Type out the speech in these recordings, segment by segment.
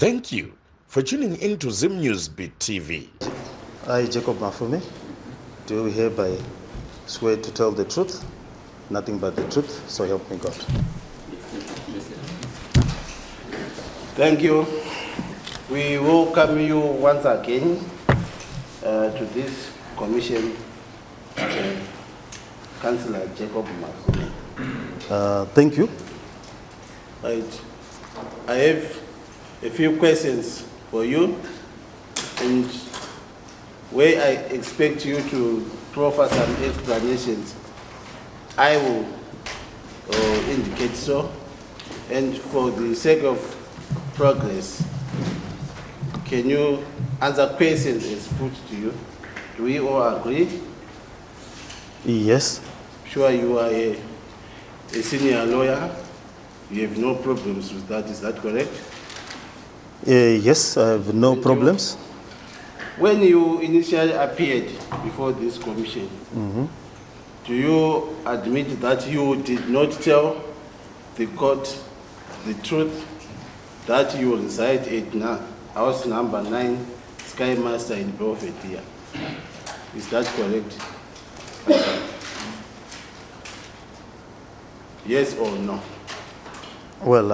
Thank you for tuning in to Zim News Beat TV. I, Jacob Mafume, do hereby swear to tell the truth, nothing but the truth, so help me God. Thank you. We welcome you once again to this commission, Councillor Jacob Mafume. Thank you. Right. I have a few questions for you, and where I expect you to proffer some explanations, I will indicate so. And for the sake of progress, can you answer questions as put to you? Do we all agree? Yes. Sure, you are a senior lawyer. You have no problems with that, is that correct? Yes, I have no problems. When you initially appeared before this commission, do you admit that you did not tell the court the truth that you reside at house number 9, Sky Master in Belvedere? Is that correct? Yes or no? Well,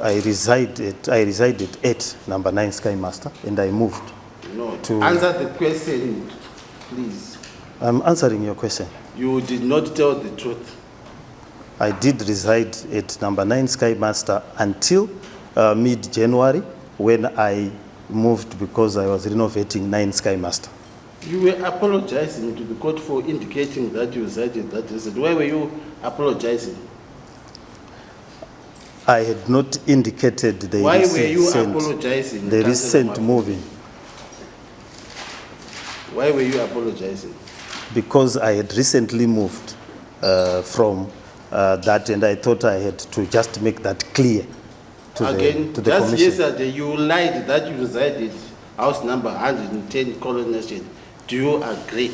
I resided at number 9 Sky Master, and I moved. No. To answer the question, please. I'm answering your question. You did not tell the truth. I did reside at number 9 Sky Master until mid-January, when I moved because I was renovating 9 Sky Master. You were apologizing to the court for indicating that you resided that residence. Why were you apologizing? I had not indicated the Why were you apologizing? The recent moving. Why were you apologizing? Because I had recently moved from that, and I thought I had to just make that clear to the just commission. Yesterday you lied that you resided house number 110 Coronation. Do you agree?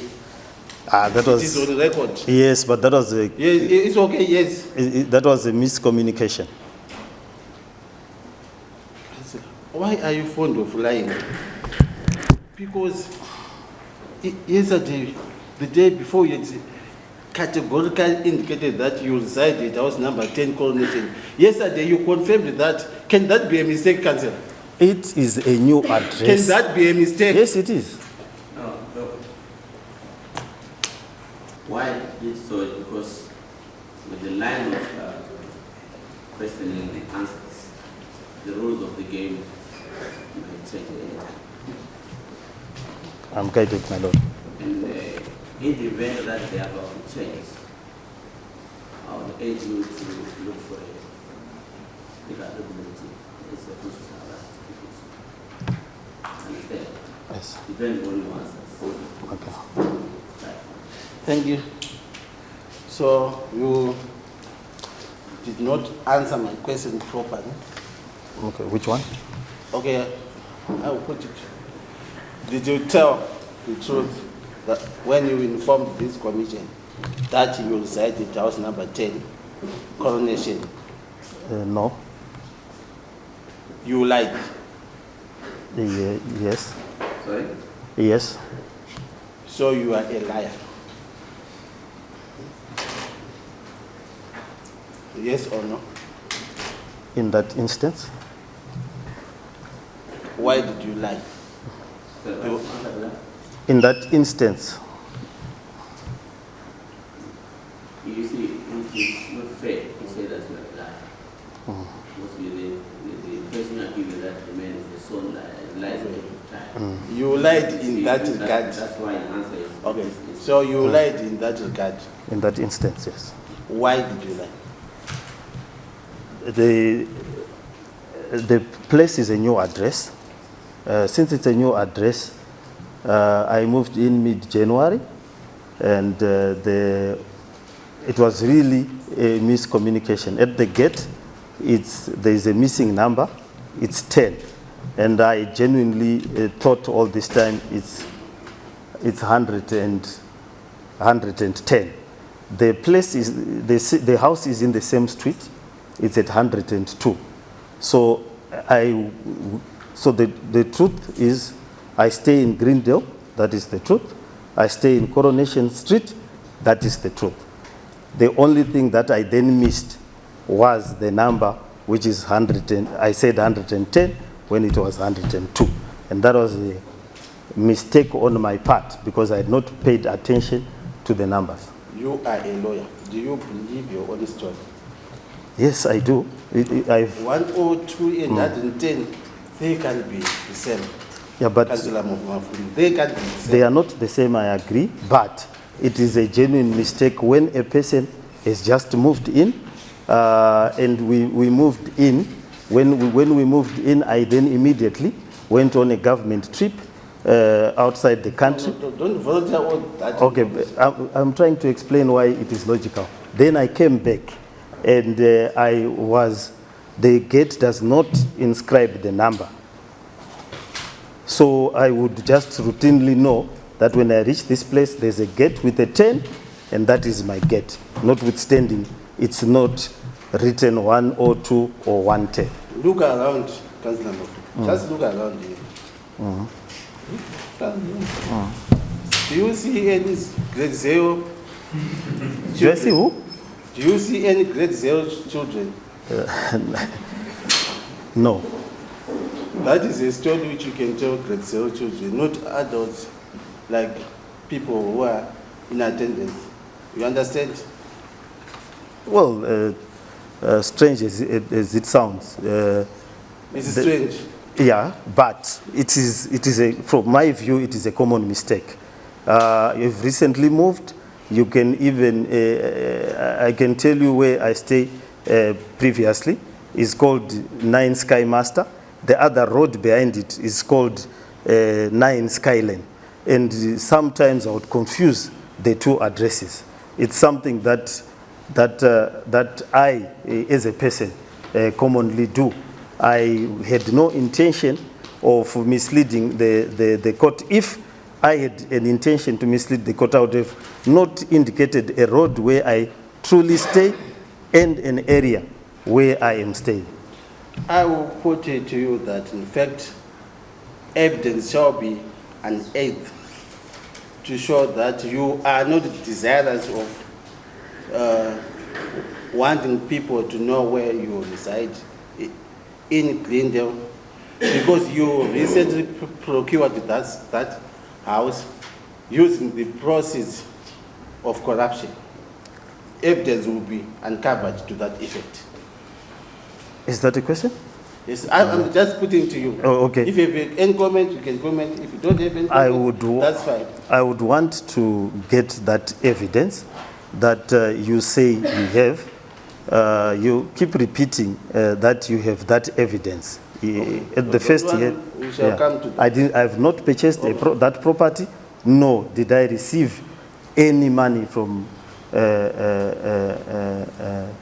That was, it is on record. Yes, but that was a... Yes, it's okay, yes. That was a miscommunication. Why are you fond of lying? Because yesterday, the day before, you categorically indicated that you resided house number 10 Coronation. Yesterday, you confirmed that. Can that be a mistake, Councillor? It is a new address. Can that be a mistake? Yes, it is. No. Why I did so is because with the line of questioning the answers, the rules of the game might change at any time. I'm guided, my lord. And in the event that they are about to change, I would urge you to look for a legal representative. It's a constitutional right. Understand? Yes. Depending on your answers. Okay. Right. Thank you. So you did not answer my question properly. Okay, which one? Okay, I will put it. Did you tell the truth that when you informed this commission that you resided house number 10, Coronation? No. You lied. Yes. Sorry? Yes. So you are a liar. Yes or no? In that instance? Why did you lie? In that instance. You see, it is not fair to say that you are lying. Mostly the person I give you that remain is the son lies every time. You lied in that regard. That's why the answer is Okay. So you lied in that regard. In that instance, yes. Why did you lie? The place is a new address. Since it's a new address, I moved in mid-January, and it was really a miscommunication. At the gate, there's a missing number. It's 10, and I genuinely thought all this time it's 110. The place is the house is in the same street. It's at 102. So So the truth is, I stay in Greendale, that is the truth. I stay in Coronation Street, that is the truth. The only thing that I then missed was the number, which is 110. I said 110 when it was 102. And that was a mistake on my part because I had not paid attention to the numbers. You are a lawyer. Do you believe your own story? Yes, I do. 102 and 110, they can be the same. Yeah, but Councillor Mafume, they can be the same. they are not the same, I agree, but it is a genuine mistake when a person has just moved in, and we moved in. When we moved in, I then immediately went on a government trip outside the country. Don't volunteer all that. Okay, but I'm trying to explain why it is logical. Then I came back, and the gate does not inscribe the number. So I would just routinely know that when I reach this place, there's a gate with a 10, and that is my gate. Notwithstanding, it's not written 102 or 110. Look around, Councillor Mafume. Just look around here. Do you see any grade 0? Do I see who? Do you see any grade 0 children? No. That is a story which you can tell grade 0 children, not adults like people who are in attendance. You understand? Well, strange as it sounds. It's strange. Yeah, but it is from my view, it is a common mistake. You've recently moved. You can even, I can tell you where I stay previously. It's called 9 Sky Master. The other road behind it is called 9 Skyline. And sometimes I would confuse the two addresses. It's something that I, as a person, commonly do. I had no intention of misleading the court. If I had an intention to mislead the court, I would have not indicated a road where I truly stay and an area where I am staying. I will put it to you that, in fact, evidence shall be an aid to show that you are not desirous of wanting people to know where you reside in Greendale, because you recently procured that house using the process of corruption. Evidence will be uncovered to that effect. Is that a question? Yes, I'm just putting to you. Oh, okay. If you have any comment, you can comment. If you don't have any comment, that's fine. I would want to get that evidence that you say you have. You keep repeating that you have that evidence. Okay. At the first year, we shall come to that. I have not purchased that property, nor did I receive any money from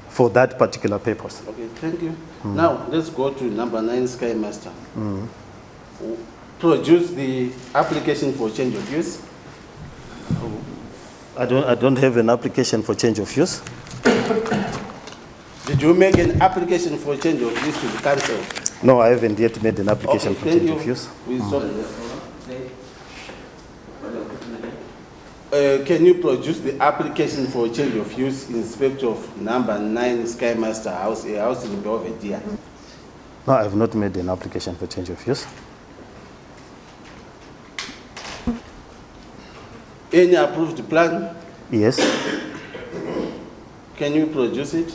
for that particular purpose. Okay, thank you. Now, let's go to number 9, Sky Master. Produce the application for change of use. I don't have an application for change of use. Did you make an application for change of use to the council? No, I haven't yet made an application Okay, for change of use. Can you produce the application for change of use in respect of number 9 Sky Master House, a house in Belvedere? No, I have not made an application for change of use. Any approved plan? Yes. Can you produce it?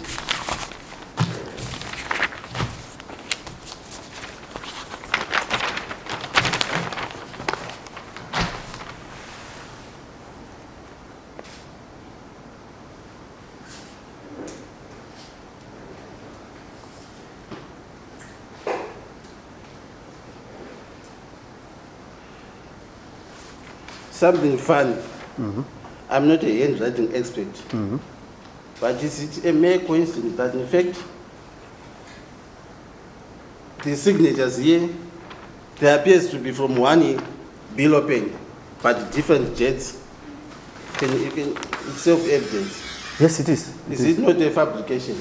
Something fun. I'm not a handwriting expert, but is it a mere coincidence that, in fact, the signatures here, there appears to be from one bill pen, but different dates? It's self-evident. Yes, it is. Is it not a fabrication?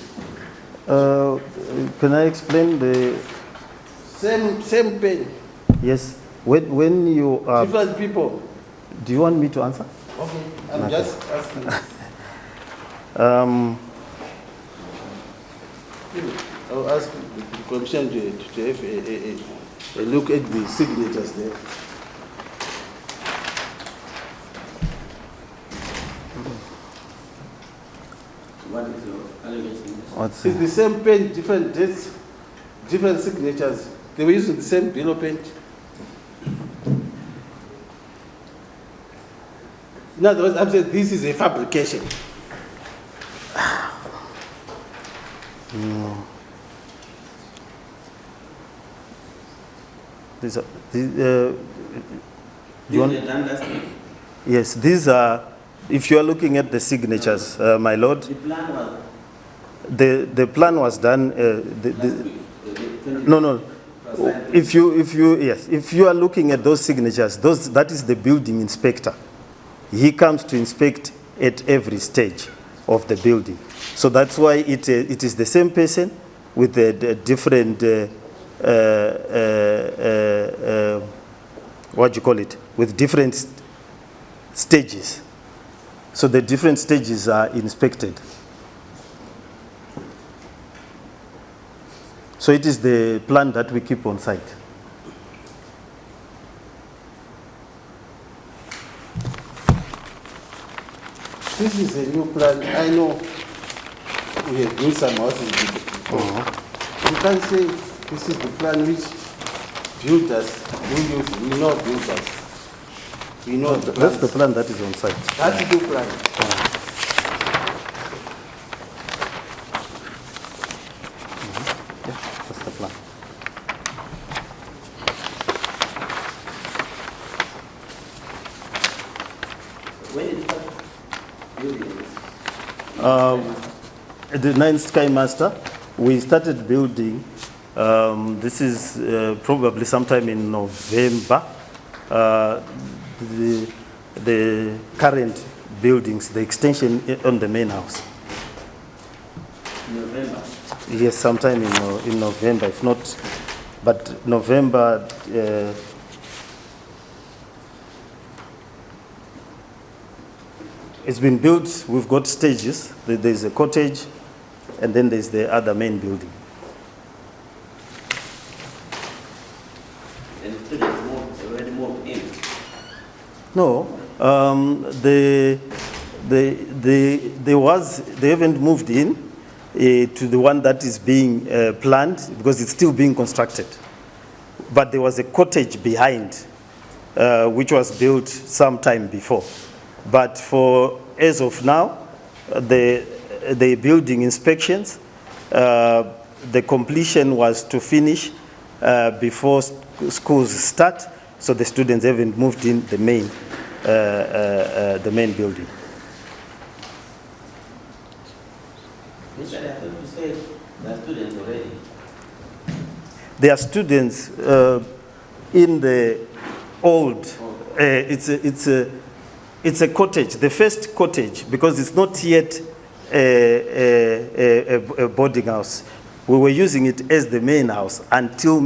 Can I explain the Same pen, Yes. When you are, different people. do you want me to answer? Okay, I'm just asking. I'll ask the commission to have a look at the signatures there. What is your allegation? What's It's the same pen, different dates, different signatures. They were using the same bill of pen. In other words, I'm saying this is a fabrication. these are, You want done last week? yes, these are, if you are looking at the signatures, my lord, The plan was the plan was done, last week. no. If you are looking at those signatures, that is the building inspector. He comes to inspect at every stage of the building. So that's why it is the same person with the different, what do you call it, with different stages. So the different stages are inspected. So it is the plan that we keep on site. This is a new plan. I know we have built some houses before. You can't say this is the plan which builders will use. We know builders. We know the That's the plans. plan that is on site. That's the new plan. That's the plan. When did you start building this? The 9th Sky Master, we started building, this is probably sometime in November. The current buildings, the extension on the main house. November. Yes, sometime in November, if not, but November. It's been built, we've got stages. There's a cottage, and then there's the other main building. And the students already moved in. No, they haven't moved in to the one that is being planned because it's still being constructed. But there was a cottage behind, which was built some time before. But for as of now, the building inspections, the completion was to finish before schools start, so the students haven't moved in the main building. Mr. I thought you said there are students already. There are students in the old. It's a cottage, the first cottage, because it's not yet a boarding house. We were using it as the main house until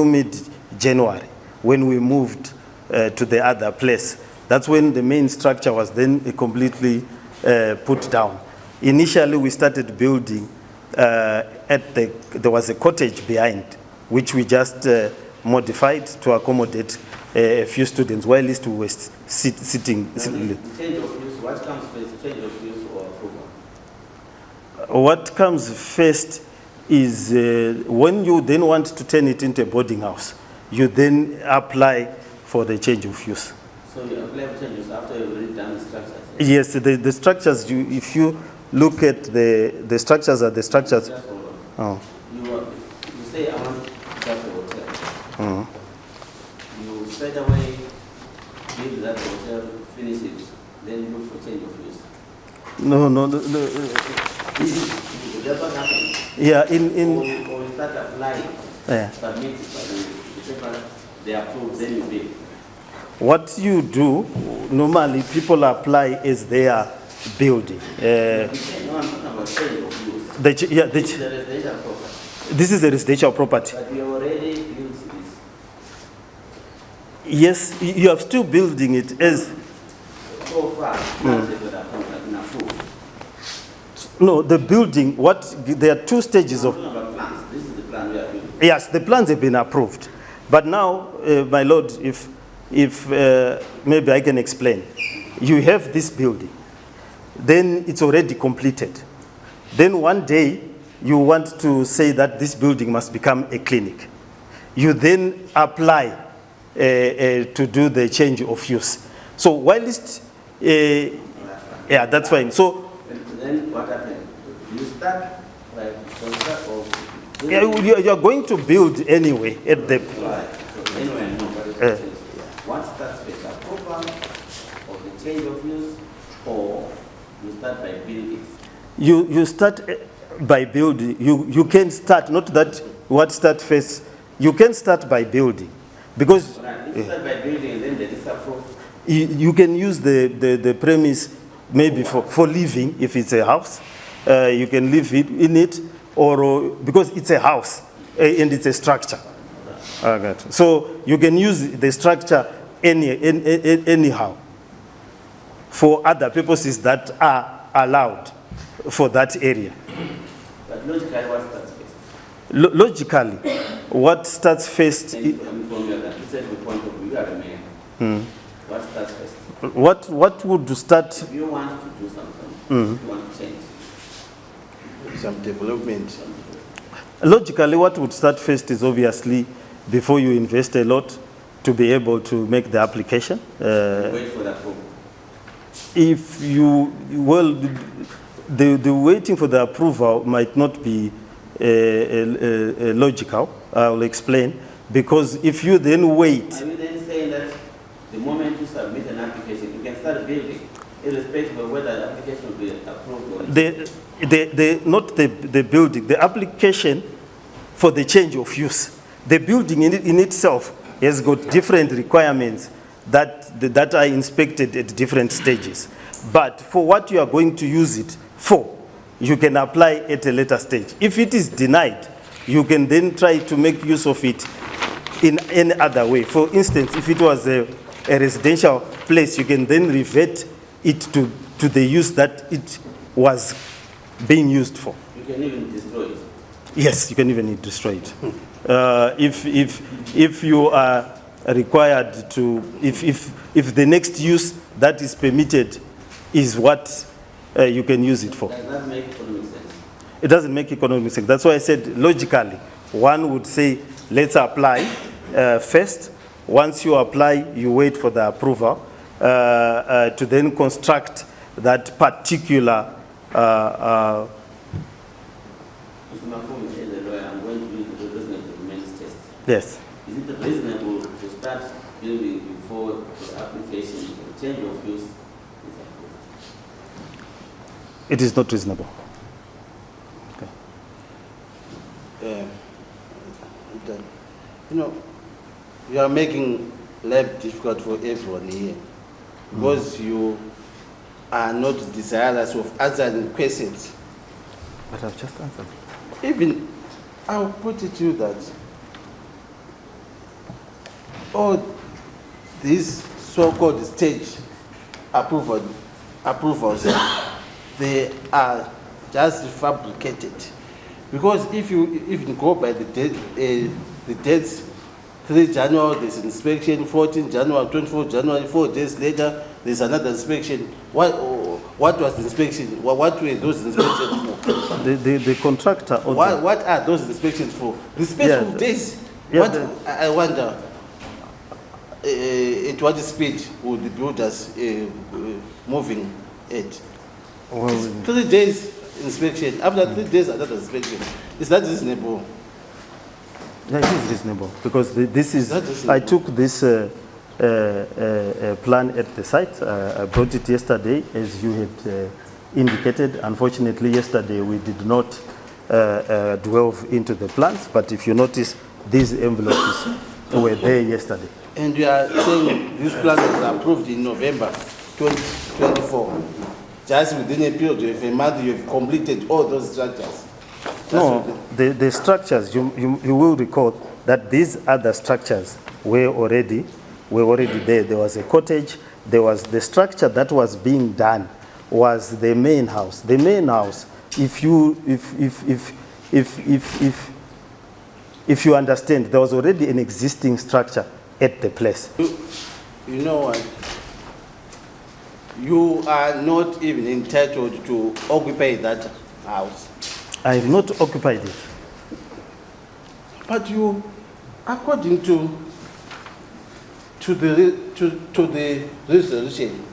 mid-January, when we moved to the other place. That's when the main structure was then completely put down. Initially, we started building there was a cottage behind, which we just modified to accommodate a few students, while at least we were sitting. Change of use, what comes first, change of use or approval? What comes first is when you then want to turn it into a boarding house, you then apply for the change of use. So you apply for changes after you've already done the structures? Yes, the structures, if you look at the structures are the structures. Just hold on. Oh. You say I want to start a hotel. Mhm. You straight away build that hotel, finish it, then look for change of use. No. That's what happens. Yeah, Or you start applying, yeah. submit it, but the paper they approve, then you build. What you do, normally people apply as they are building. No, I'm talking about change of use. The The residential property. This is a residential property. But you already built this. Yes, you are still building it as... So far, plans have been approved. No, the building, there are two stages of... I'm talking about plans. This is the plan we are doing. Yes, the plans have been approved. But now, my lord, if maybe I can explain. You have this building. Then it's already completed. Then one day, you want to say that this building must become a clinic. You then apply to do the change of use. So whilst, yeah, that's fine. So And then what happened? You start like contract or yeah, you're going to build anyway at the... right. So anyway, no, but it's what starts with approval of the change of use, or you start by building? You start by building. You can start, not that what start first. You can start by building. Because Right. You start by building and then they disapprove. you can use the premise maybe for living, if it's a house. You can live in it, or because it's a house and it's a structure. Okay. So you can use the structure anyhow for other purposes that are allowed for that area. But logically, what starts first? Logically, what starts first? And from your this is the point of view, you are the mayor. What starts first? What would start? If you want to do something, you want to change. Some development. Logically, what would start first is obviously before you invest a lot to be able to make the application. Wait for the approval. If you, well, the waiting for the approval might not be logical. I'll explain. Because if you then wait... Are you then saying that the moment you submit an application, you can start building, irrespective of whether the application will be approved or not? Not the building, the application for the change of use. The building in itself has got different requirements that are inspected at different stages. But for what you are going to use it for, you can apply at a later stage. If it is denied, you can then try to make use of it in any other way. For instance, if it was a residential place, you can then revert it to the use that it was being used for. You can even destroy it. Yes, you can even destroy it. If you are required to, if the next use that is permitted is what you can use it for. Does that make economic sense? It doesn't make economic sense. That's why I said logically, one would say, let's apply first. Once you apply, you wait for the approval to then construct that particular Mr. Mafume, as a lawyer, I'm going to use the reasonable remains test. yes. Is it reasonable to start building before the application for change of use is approved? It is not reasonable. You know, you are making life difficult for everyone here because you are not desirous of answering questions. But I've just answered. Even, I'll put it to you that all these so-called stage approvals, they are just fabricated. Because if you even go by the dates, 3 January, there's inspection, 14 January, 24 January, 4 days later, there's another inspection. What was the inspection? What were those inspections for? The contractor... What are those inspections for? The specific days. Yeah, I wonder, at what speed would the builders moving at? Well, It's 3 days inspection. After 3 days, another inspection. Is that reasonable? yeah, it is reasonable because this is... That is I took this plan at the site. I brought it yesterday, as you had indicated. Unfortunately, yesterday we did not delve into the plans, but if you notice, these envelopes were there yesterday. And you are saying this plan was approved in November 2024. Just within a period of a month, you have completed all those structures. No, the structures, you will recall that these other structures were already there. There was a cottage, there was the structure that was being done was the main house. The main house, if you understand, there was already an existing structure at the place. You know what? You are not even entitled to occupy that house. I have not occupied it. But you, according to the resolution,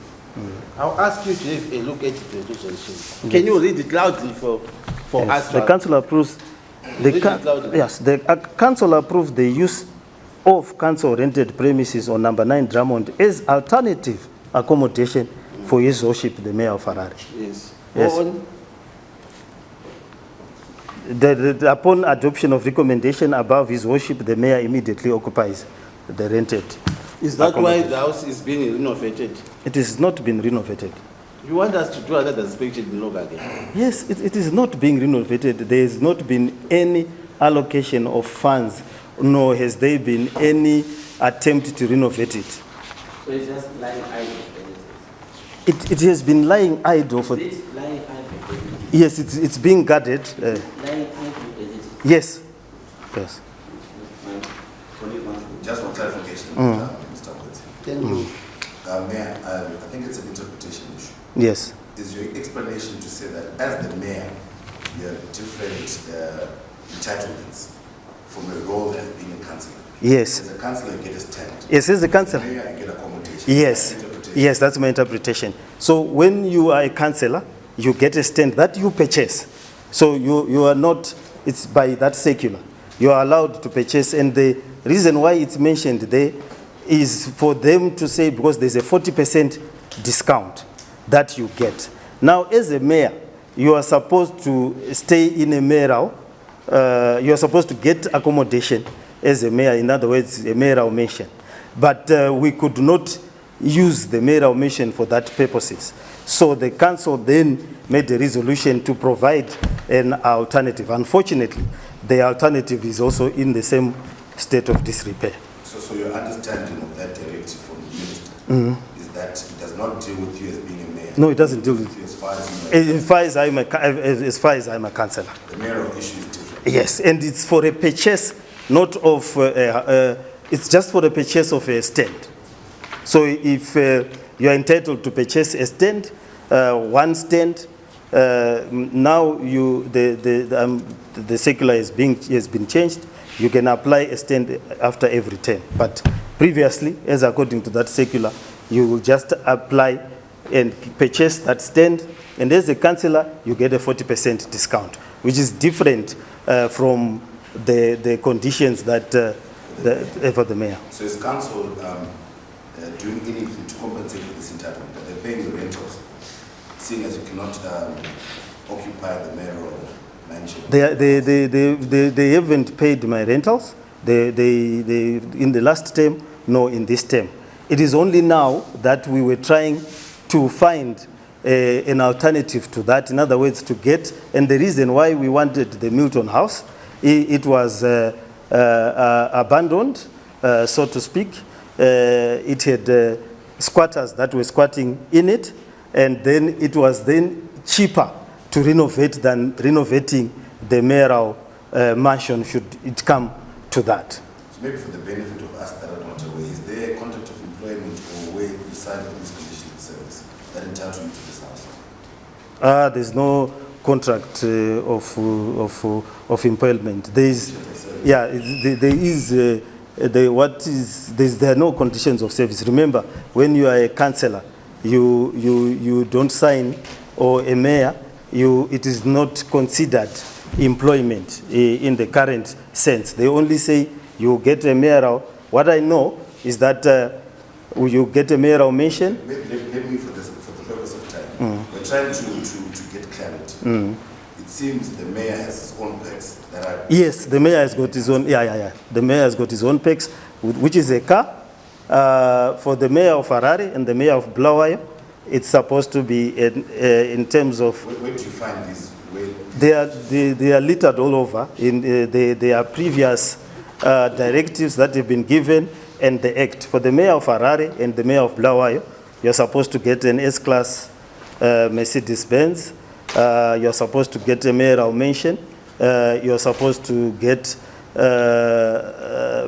I'll ask you to have a look at the resolution. Can you read it loudly for Yes, us? the council approves. The council approves the use of council rented premises on number 9 Drummond as alternative accommodation for His Worship the Mayor of Harare. Yes. Yes. Go on. Upon adoption of recommendation above, His Worship the Mayor immediately occupies the rented. Is that why the house is being renovated? It has not been renovated. You want us to do another inspection in Loga again? Yes, it is not being renovated. There has not been any allocation of funds, nor has there been any attempt to renovate it. So it's just lying idle. It has been lying idle for. Is it lying idle? Yes, it's being guarded. Lying idle, is it? Yes. Yes. Just for clarification, Mr. Kweti. Tell me. Mayor, I think it's an interpretation issue. Yes. Is your explanation to say that as the mayor, you have different entitlements from a role as being a councillor? Yes. As a councillor, you get a stand. Yes, as a councillor. As a mayor, you get accommodation. Yes. That's interpretation. Yes, that's my interpretation. So when you are a councillor, you get a stand that you purchase. So you are not, it's by that circular. You are allowed to purchase, and the reason why it's mentioned there is for them to say, because there's a 40% discount that you get. Now, as a mayor, you are supposed to stay in a mayoral, you are supposed to get accommodation as a mayor, in other words, a mayoral mansion. But we could not use the mayoral mansion for that purposes. So the council then made a resolution to provide an alternative. Unfortunately, the alternative is also in the same state of disrepair. So your understanding of that directive from the minister is that it does not deal with you as being a mayor? No, it doesn't deal with you as far as as far as I'm a councillor. the mayoral issue is different. Yes, and it's for a purchase, not of, it's just for the purchase of a stand. So if you are entitled to purchase a stand, one stand, now the circular has been changed. You can apply a stand after every term. But previously, as according to that circular, you will just apply and purchase that stand, and as a councillor, you get a 40% discount, which is different from the conditions that for the mayor. So is council doing anything to compensate for this entitlement? Are they paying the rentals, seeing as you cannot occupy the mayoral mansion? They haven't paid my rentals. They in the last term, no, in this term. It is only now that we were trying to find an alternative to that. In other words, to get, and the reason why we wanted the Milton House, it was abandoned, so to speak. It had squatters that were squatting in it, and then it was then cheaper to renovate than renovating the mayoral mansion should it come to that. So maybe for the benefit of us that are not aware, is there a contract of employment or way you sign for this conditional service that entitles you to this house? There's no contract of employment. There is, yeah, there are no conditions of service. Remember, when you are a councillor, you don't sign, or a mayor, it is not considered employment in the current sense. They only say you get a mayoral. What I know is that you get a mayoral mention. Let me, for the purpose of time, we're trying to get clarity. It seems the mayor has his own perks that are... Yes, the mayor has got his own, The mayor has got his own perks, which is a car. For the mayor of Harare and the mayor of Bulawayo, it's supposed to be in terms of... Where do you find these They are littered all over. There are previous directives that have been given and the act. For the mayor of Harare and the mayor of Bulawayo, you're supposed to get an S-Class Mercedes-Benz. You're supposed to get a mayoral mansion. You're supposed to get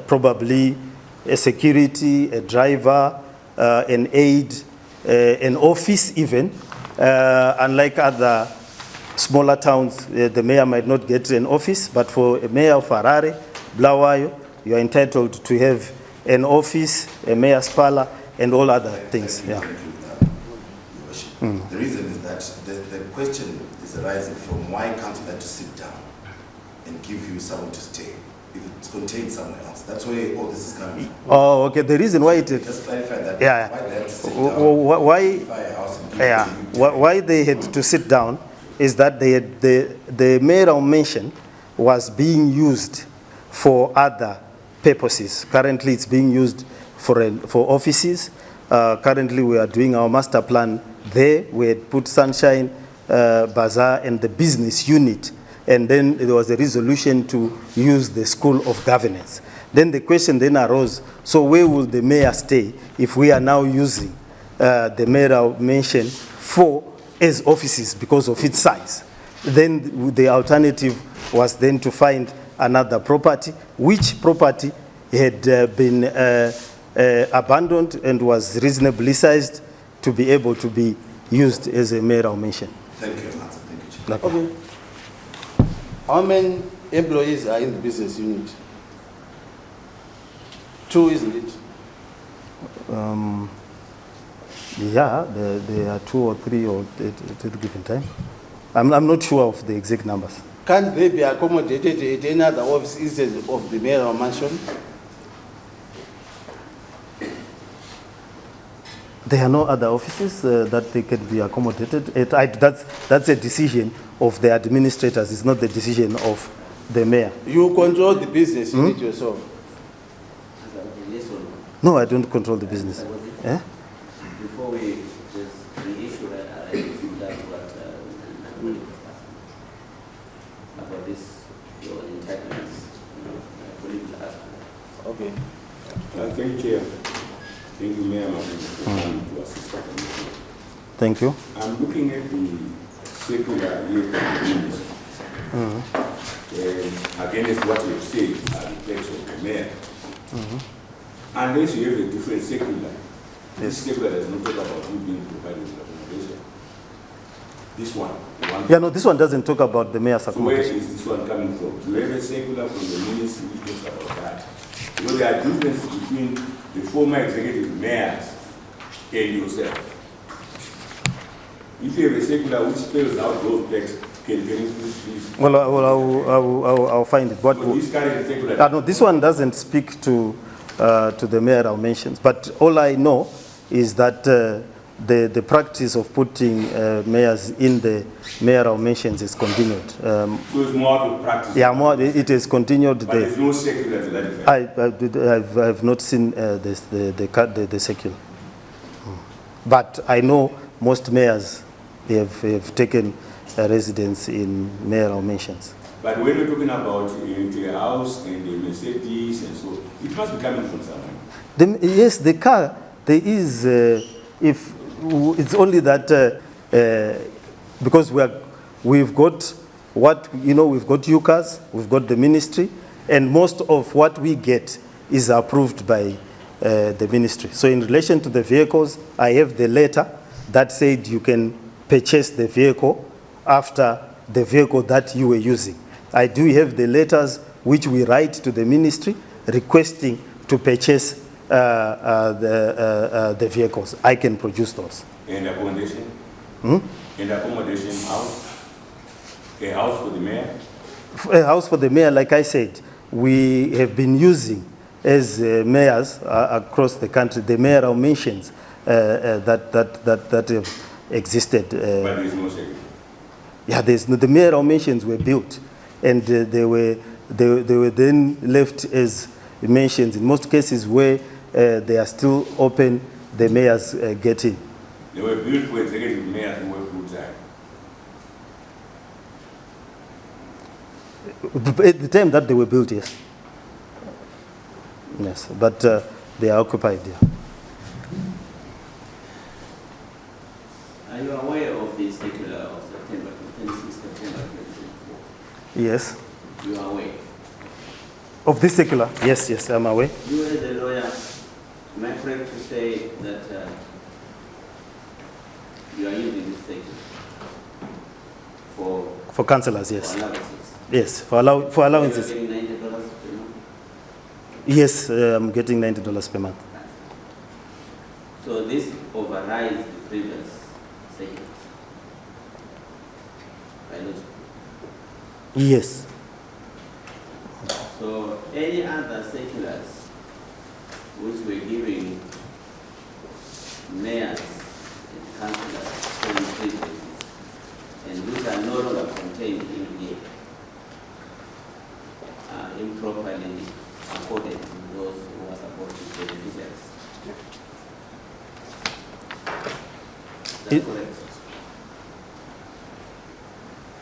probably a security, a driver, an aide, an office even. Unlike other smaller towns, the mayor might not get an office, but for a mayor of Harare, Bulawayo, you are entitled to have an office, a mayor's parlor, and all other things. Yeah. The reason is that the question is arising from why can't you let to sit down and give you somewhere to stay if it's contained somewhere else? That's where all this is coming from. Oh, okay. The reason why it is. Just clarify that. Yeah. Why they have to sit down? Why they had to sit down is that the mayoral mansion was being used for other purposes. Currently, it's being used for offices. Currently, we are doing our master plan there. We had put Sunshine Bazaar and the business unit, and then there was a resolution to use the School of Governance. Then the question then arose, so where will the mayor stay if we are now using the mayoral mansion as offices because of its size? Then the alternative was then to find another property, which property had been abandoned and was reasonably sized to be able to be used as a mayoral mansion. Thank you, Master. Thank you, Chair. Okay. How many employees are in the business unit? 2, isn't it? Yeah, there are 2 or 3 at a given time. I'm not sure of the exact numbers. Can't they be accommodated at any other office instead of the mayoral mansion? There are no other offices that they can be accommodated. That's a decision of the administrators. It's not the decision of the mayor. You control the business unit yourself. Yes or No, no? I don't control the business. Yeah? Before there's the issue that I think that's what was asking about this, your entitlements. I believe you asked. Okay. Thank you, Chair. Thank you, Mayor, for coming to assist us. Thank you. I'm looking at the secular youth ministry. Against what you say are the text of the mayor. Unless you have a different secular, this secular does not talk about you being provided with accommodation. This one, the one. Yeah, no, this one doesn't talk about the mayor's So where accommodation. is this one coming from? Do you have a secular from the ministry which talks about that? Because there are differences between the former executive mayors and yourself. If you have a secular which spells out those texts, can you please? Well, I'll find it. But this current secular. no, this one doesn't speak to the mayoral mentions. But all I know is that the practice of putting mayors in the mayoral mentions is continued. So it's more out of practice. Yeah, it is continued. But there's no secular to that effect. I have not seen the secular. But I know most mayors have taken residence in mayoral mansions. But when you're talking about a house and a Mercedes and so, it must be coming from somewhere. Yes, the car, there is, if it's only that, because we've got we've got UCAS, we've got the ministry, and most of what we get is approved by the ministry. So in relation to the vehicles, I have the letter that said you can purchase the vehicle after the vehicle that you were using. I do have the letters which we write to the ministry requesting to purchase the vehicles. I can produce those. And accommodation? And accommodation house? A house for the mayor? A house for the mayor, like I said, we have been using as mayors across the country, the mayoral mansions that have existed. But there is no second. Yeah, the mayoral mansions were built, and they were then left as mansions. In most cases where they are still open, the mayors get in. They were built for executive mayors who were full-time. At the time that they were built, yes. Yes, but they are occupied, yeah. Are you aware of the circular of September 26 September 2024? Yes. You are aware? Of this secular? Yes, yes, I'm aware. You as a lawyer, am I correct to say that you are using this circular for councillors, yes. for allowances? Yes, for allowances. You are getting $90 per month? Yes, I'm getting $90 per month. So this overrides the previous circular? Biological. Yes. So any other circulars which were giving mayors and councillors certain privileges and which are no longer contained in here are improperly accorded to those who are supposed to be beneficiaries. That's correct.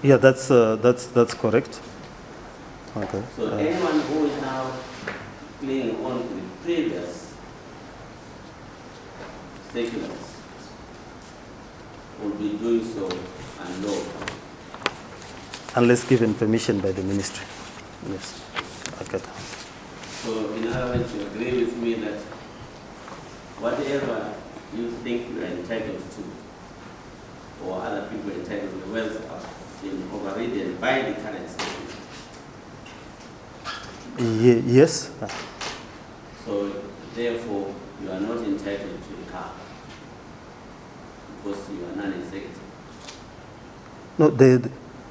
Yeah, that's correct. Okay. So anyone who is now clinging on to the previous circulars will be doing so unlawfully. Unless given permission by the ministry. Yes. Okay. So in other words, you agree with me that whatever you think you are entitled to, or other people are entitled to, wealth have been overridden by the current circular. Yes. So therefore, you are not entitled to a car because you are non-executive. No,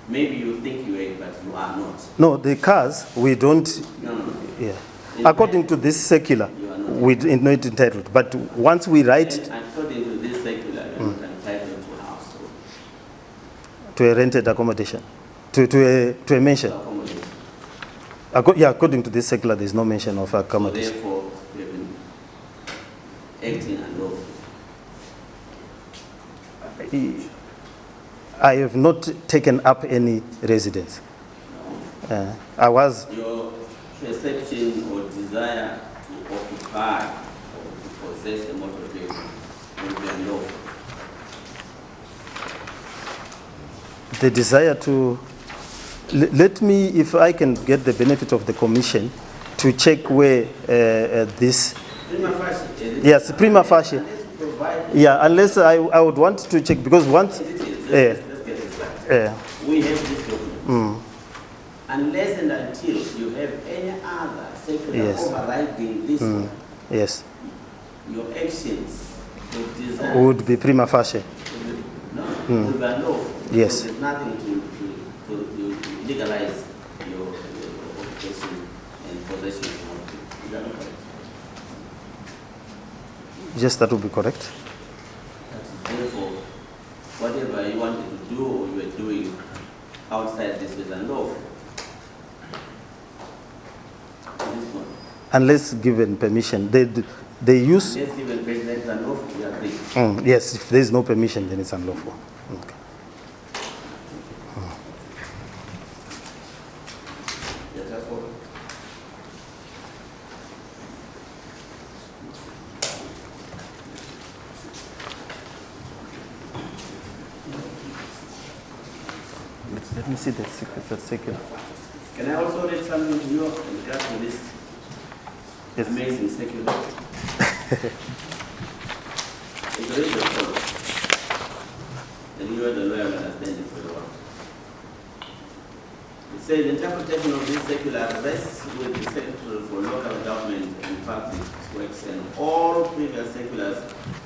Maybe you think you are, but you are not. no, the cars, we don't, No. yeah. According to this circular, You are not. we're not entitled. But once we write And according to this circular, you are not entitled to a house. to a rented accommodation, to a mention. Accommodation. Yeah, according to this circular, there's no mention of So accommodation. therefore, you have been acting unlawfully. I have not taken up any residence. I was, Your perception or desire to occupy or to possess a motor vehicle will be unlawful. the desire to, let me, if I can get the benefit of the commission, to check where this, Prima facie. yes, prima facie. Unless you provide Yeah, unless I would want to check, because once, let's get this right. We have this document. Unless and until you have any other circular Yes. overriding this one, yes, your actions, your desire, would be prima facie. will be unlawful. Yes. Because there's nothing to legalize your occupation and possession of property. Is that not correct? Yes, that would be correct. That is therefore, whatever you wanted to do or you were doing outside this is unlawful. At this point. Unless given permission. They use, Unless given president is unlawful, we agree. yes, if there is no permission, then it's unlawful. Okay. Yes, that's all. Let me see that second. Can I also read something to you in regards to this Yes. amazing secular? It reads as follows. And you are the lawyer and understand it very well. It says interpretation of this secular rests with the Secretary for Local Government and Public Works, and all previous seculars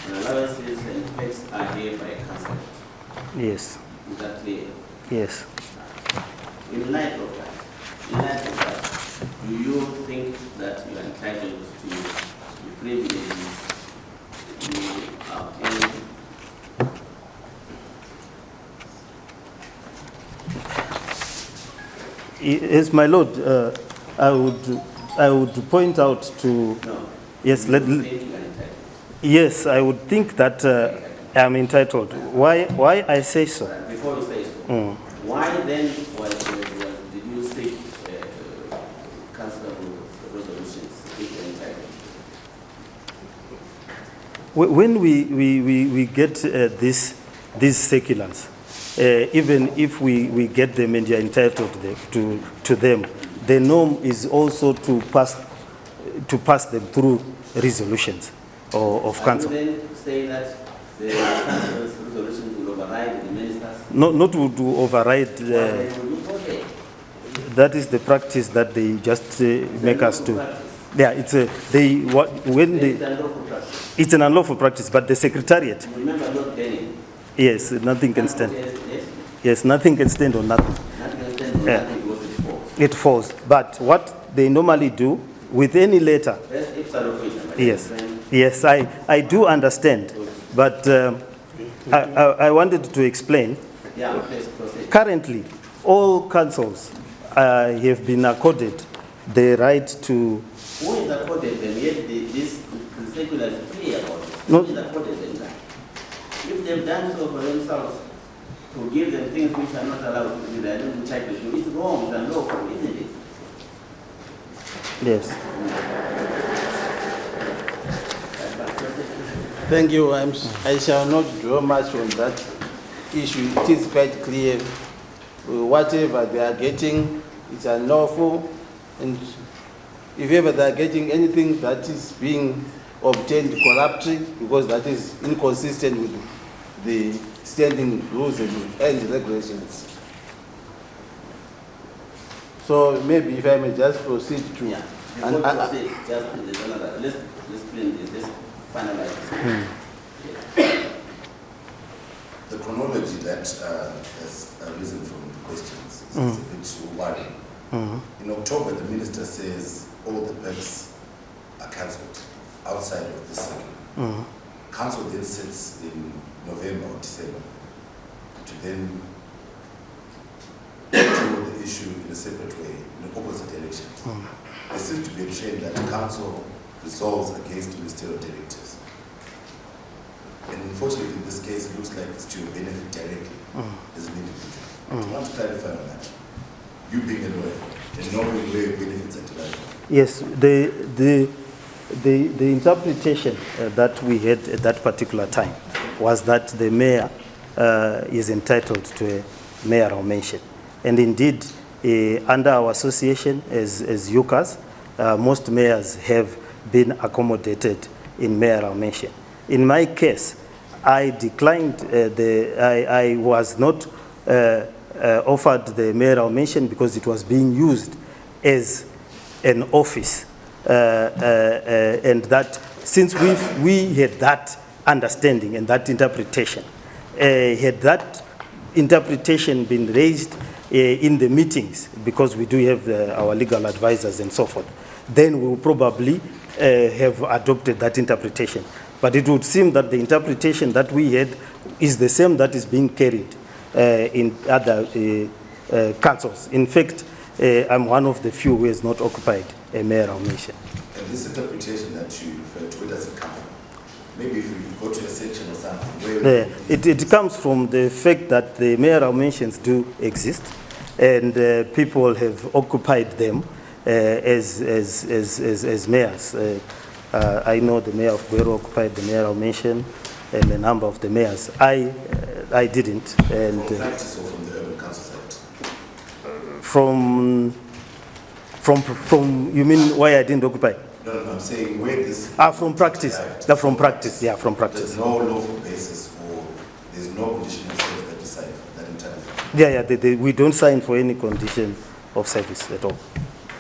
and allowances and pacts are hereby cancelled. Yes, Is that clear? yes. In light of that, do you think that you are entitled to the privileges you obtained? Yes, my lord, I would point out to, No. yes, Do you think you are entitled? yes, I would think that I am entitled. Why I say so? Before you say so, why then did you seek if they're entitled. When we get these circulars, even if we get them and you're entitled to them, the norm is also to pass them through resolutions of council. Are you then saying that the council's resolution will override the minister's? Not to override. Okay. That is the practice that they just make us do. Yeah, it's a it's an unlawful practice, but the secretariat. Remember not penny. Yes, nothing can stand. Yes. Yes, nothing can stand on nothing. Nothing can stand on Yeah. nothing because it falls. It falls. But what they normally do with any letter. That's if allocation. Yes, I do understand, but I wanted to explain. Yeah, please proceed. Currently, all councils have been accorded the right to. Who is accorded them? Yet this circular is clear about it. No. Who is accorded them that? If they've done so for themselves, to give them things which are not allowed to do, they are not entitled to, it's wrong, it's unlawful, isn't it? Yes. Thank you. I shall not draw much on that issue. It is quite clear. Whatever they are getting is unlawful, and if ever they are getting anything that is being obtained corruptly, because that is inconsistent with the standing rules and regulations. So maybe if I may just proceed to. Yeah. Before we proceed, just there's another. Let's clean this. Let's finalize this. The chronology that has arisen from the questions is a bit worrying. In October, the minister says all the perks are cancelled outside of this cycle. Council then sits in November or December to then deal with the issue in a separate way, in the opposite direction. There seems to be a trend that council resolves against ministerial directives. And unfortunately, in this case, it looks like it's to your benefit directly as an individual. I want to clarify on that. You being a lawyer and knowing where your benefits are derived from. Yes, the interpretation that we had at that particular time was that the mayor is entitled to a mayoral mention. And indeed, under our association as UCAS, most mayors have been accommodated in mayoral mention. In my case, I declined I was not offered the mayoral mention because it was being used as an office. And that since we had that understanding and that interpretation, had that interpretation been raised in the meetings, because we do have our legal advisors and so forth, then we will probably have adopted that interpretation. But it would seem that the interpretation that we had is the same that is being carried in other councils. In fact, I'm one of the few who has not occupied a mayoral mention. And this interpretation that you refer to, where does it come from? Maybe if we go to a section or something, where it comes from the fact that the mayoral mentions do exist, and people have occupied them as mayors. I know the mayor of Guero occupied the mayoral mention, and a number of the mayors. I didn't. And from practice or from the urban council side? From you mean why I didn't occupy? No, I'm saying where this. From practice. From practice. Yeah, from practice. There's no lawful basis, or there's no condition of service that you sign that entitles you. Yeah. We don't sign for any condition of service at all.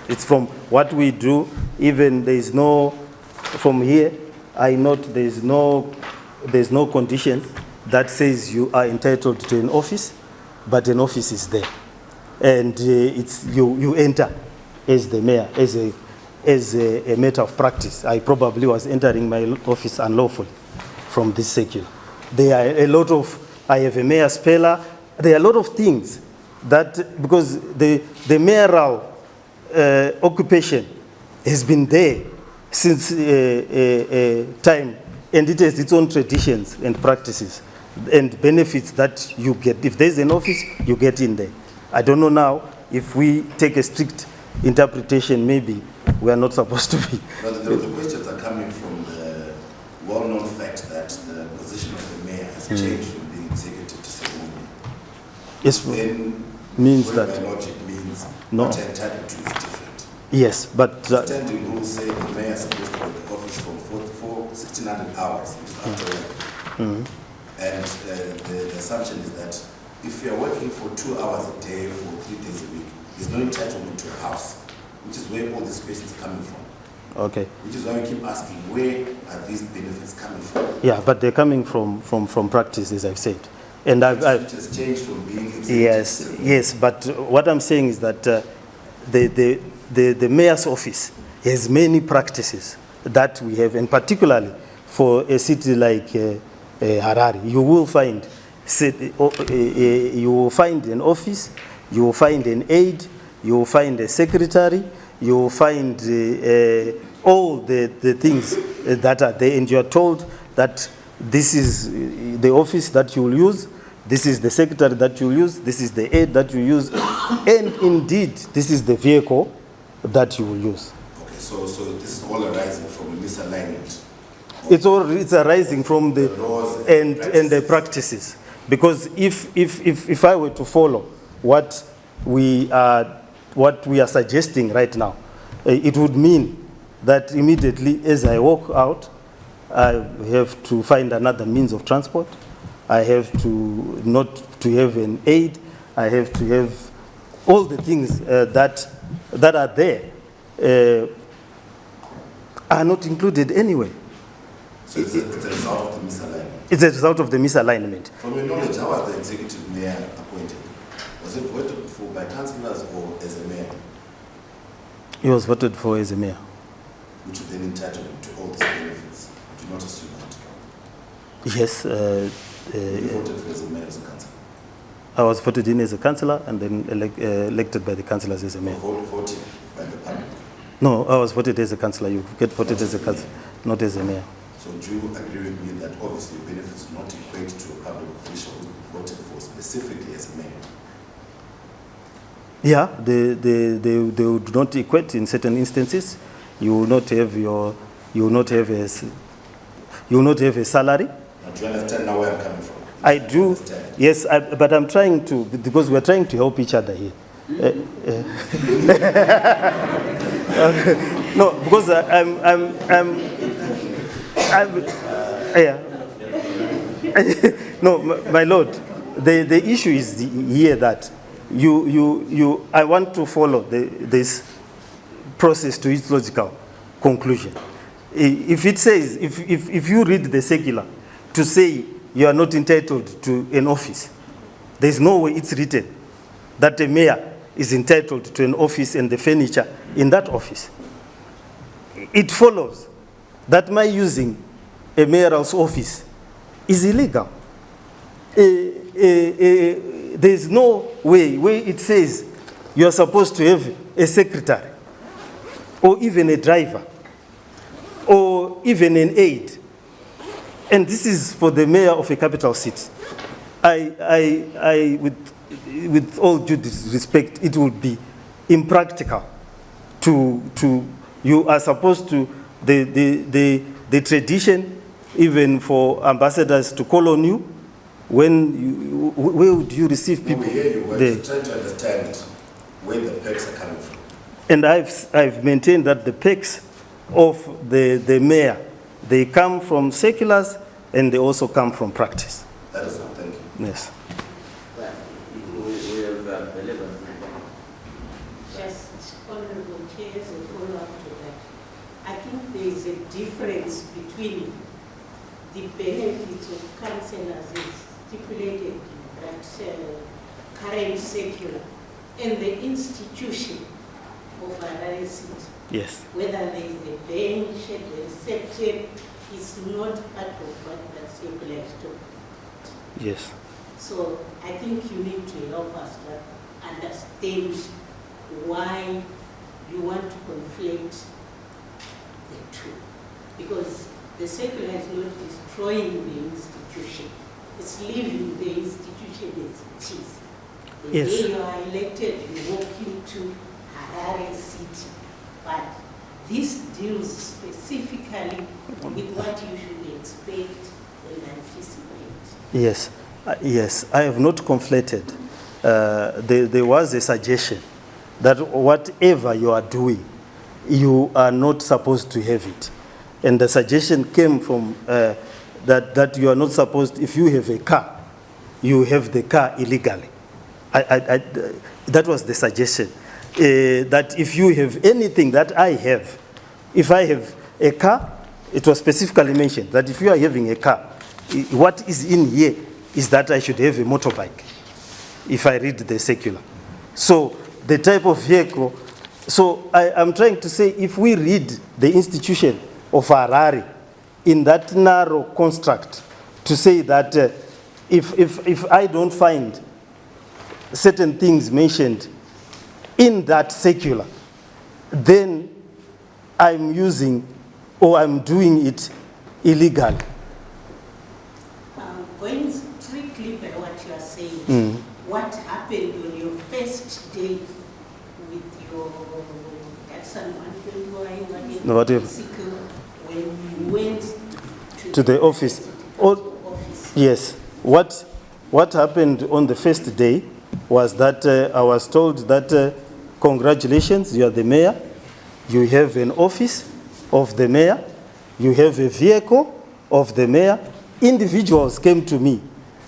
It's from what we do. Even there is no. From here, I note there's no condition that says you are entitled to an office, but an office is there, and it's you enter as the mayor as a matter of practice. I probably was entering my office unlawfully from this circular. There are a lot of. I have a mayor's speller. There are a lot of things that because the mayoral occupation has been there since time, and it has its own traditions and practices and benefits that you get. If there's an office, you get in there. I don't know now if we take a strict interpretation, maybe we are not supposed to be. But the questions are coming from the well-known fact that the position of the mayor has changed from being executive to ceremonial. Yes, Then means what that by logic means No. what you're entitled to is different. yes, but Standing rules say the mayor is supposed to be at the office from 1600 hours, which is after work. And the assumption is that if you're working for 2 hours a day for 3 days a week, there's no entitlement to a house, which is where all these questions are coming from. okay. Which is why we keep asking, where are these benefits coming from? Yeah, but they're coming from practice, as I've said. And Which has changed from being executive. yes, but what I'm saying is that the mayor's office has many practices that we have, and particularly for a city like Harare, you will find an office, you will find an aide, you will find a secretary, you will find all the things that are there, and you are told that this is the office that you will use, this is the secretary that you will use, this is the aide that you use, and indeed, this is the vehicle that you will use. Okay, so this is all arising from a misalignment. It's arising from the laws and the practices. Because if I were to follow what we are suggesting right now, it would mean that immediately as I walk out, I have to find another means of transport. I have to not to have an aid. I have to have all the things that are there are not included anyway. So it's a result of the misalignment. It's a result of the misalignment. From your knowledge, how was the executive mayor appointed? Was it voted for by councillors or as a mayor? He was voted for as a mayor. Which would then entitle him to all these benefits. Do not assume that. Yes. You voted for as a mayor, as a councillor? I was voted in as a councillor and then elected by the councillors as a mayor. Voted by the public? No, I was voted as a councillor. You get voted as a councillor, not as a mayor. So do you agree with me that obviously benefits do not equate to a public official who voted for specifically as a mayor? Yeah, they would not equate in certain instances. You will not have a salary. Now, do you understand now where I'm coming from? I do. Understand? Yes, but I'm trying to, because we're trying to help each other here. No, because yeah. No, my lord, the issue is here that I want to follow this process to its logical conclusion. If it says, if you read the secular to say you are not entitled to an office, there's no way it's written that a mayor is entitled to an office and the furniture in that office. It follows that my using a mayoral's office is illegal. There's no way where it says you are supposed to have a secretary or even a driver or even an aide. And this is for the mayor of a capital city. With all due respect, it would be impractical to you are supposed to, the tradition, even for ambassadors to call on you, where would you receive people? We hear you, we're trying to understand where the perks are coming from. And I've maintained that the perks of the mayor, they come from seculars and they also come from practice. That is all, thank you. Yes. We have delivered. Just honorable chairs and follow up to that. I think there is a difference between the benefits of councillors as stipulated in that current circular and the institution of Harare City. Yes. Whether there is a bench, a reception, is not part of what that circular is talking about. Yes. So I think you need to help us to understand why you want to conflate the two. Because the secular is not destroying the institution. It's leaving the institution as it is. The Yes. day you are elected, you walk into Harare City, but this deals specifically with what you should expect and anticipate. Yes, yes, I have not conflated. There was a suggestion that whatever you are doing, you are not supposed to have it. And the suggestion came from that you are not supposed, if you have a car, you have the car illegally. That was the suggestion. That if you have anything that I have, if I have a car, it was specifically mentioned that if you are having a car, what is in here is that I should have a motorbike, if I read the circular. So the type of vehicle, so I'm trying to say, if we read the institution of Harare in that narrow construct, to say that if I don't find certain things mentioned in that circular, then I'm using or I'm doing it illegally. Going strictly by what you are saying, what happened on your first day with your No, whatever. when you went To the office. Yes. What happened on the first day was that I was told that congratulations, you are the mayor. You have an office of the mayor. You have a vehicle of the mayor. Individuals came to me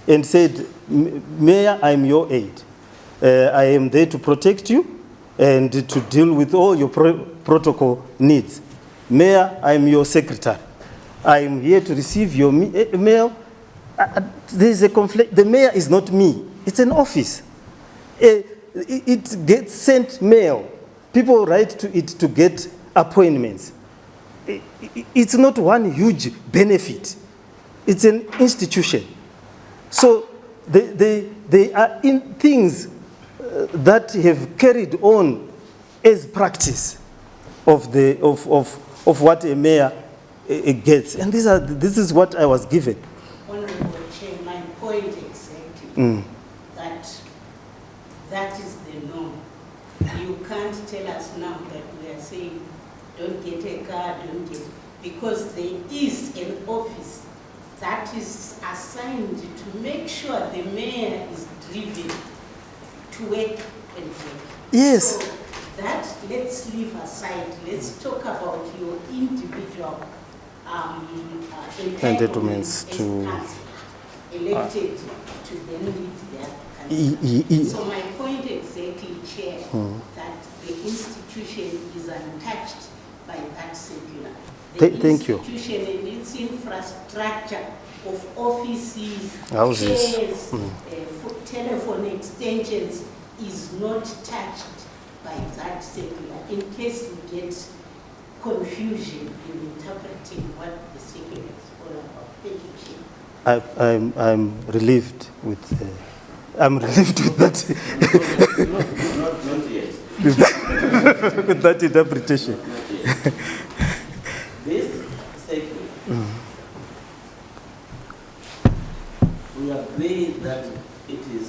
and said, Mayor, I'm your aide. I am there to protect you and to deal with all your protocol needs. Mayor, I'm your secretary. I'm here to receive your mail. There's a conflict. The mayor is not me. It's an office. It gets sent mail. People write to it to get appointments. It's not one huge benefit. It's an institution. So they are in things that have carried on as practice of what a mayor gets. And this is what I was given. Honorable Chair, my point exactly, that is the norm. You can't tell us now that we are saying, don't get a car, don't get, because there is an office that is assigned to make sure the mayor is driven to work and work. Yes. So that let's leave aside. Let's talk about your individual entitlements to council, elected to then lead their council. So my point exactly, Chair, that the institution is untouched by that circular. Thank you. The institution and its infrastructure of offices, houses, chairs, telephone extensions is not touched by that circular, in case you get confusion in interpreting what the circular is all about. Thank you, Chair. I'm relieved with that. Not yet. With that interpretation. This circular, we agree that it is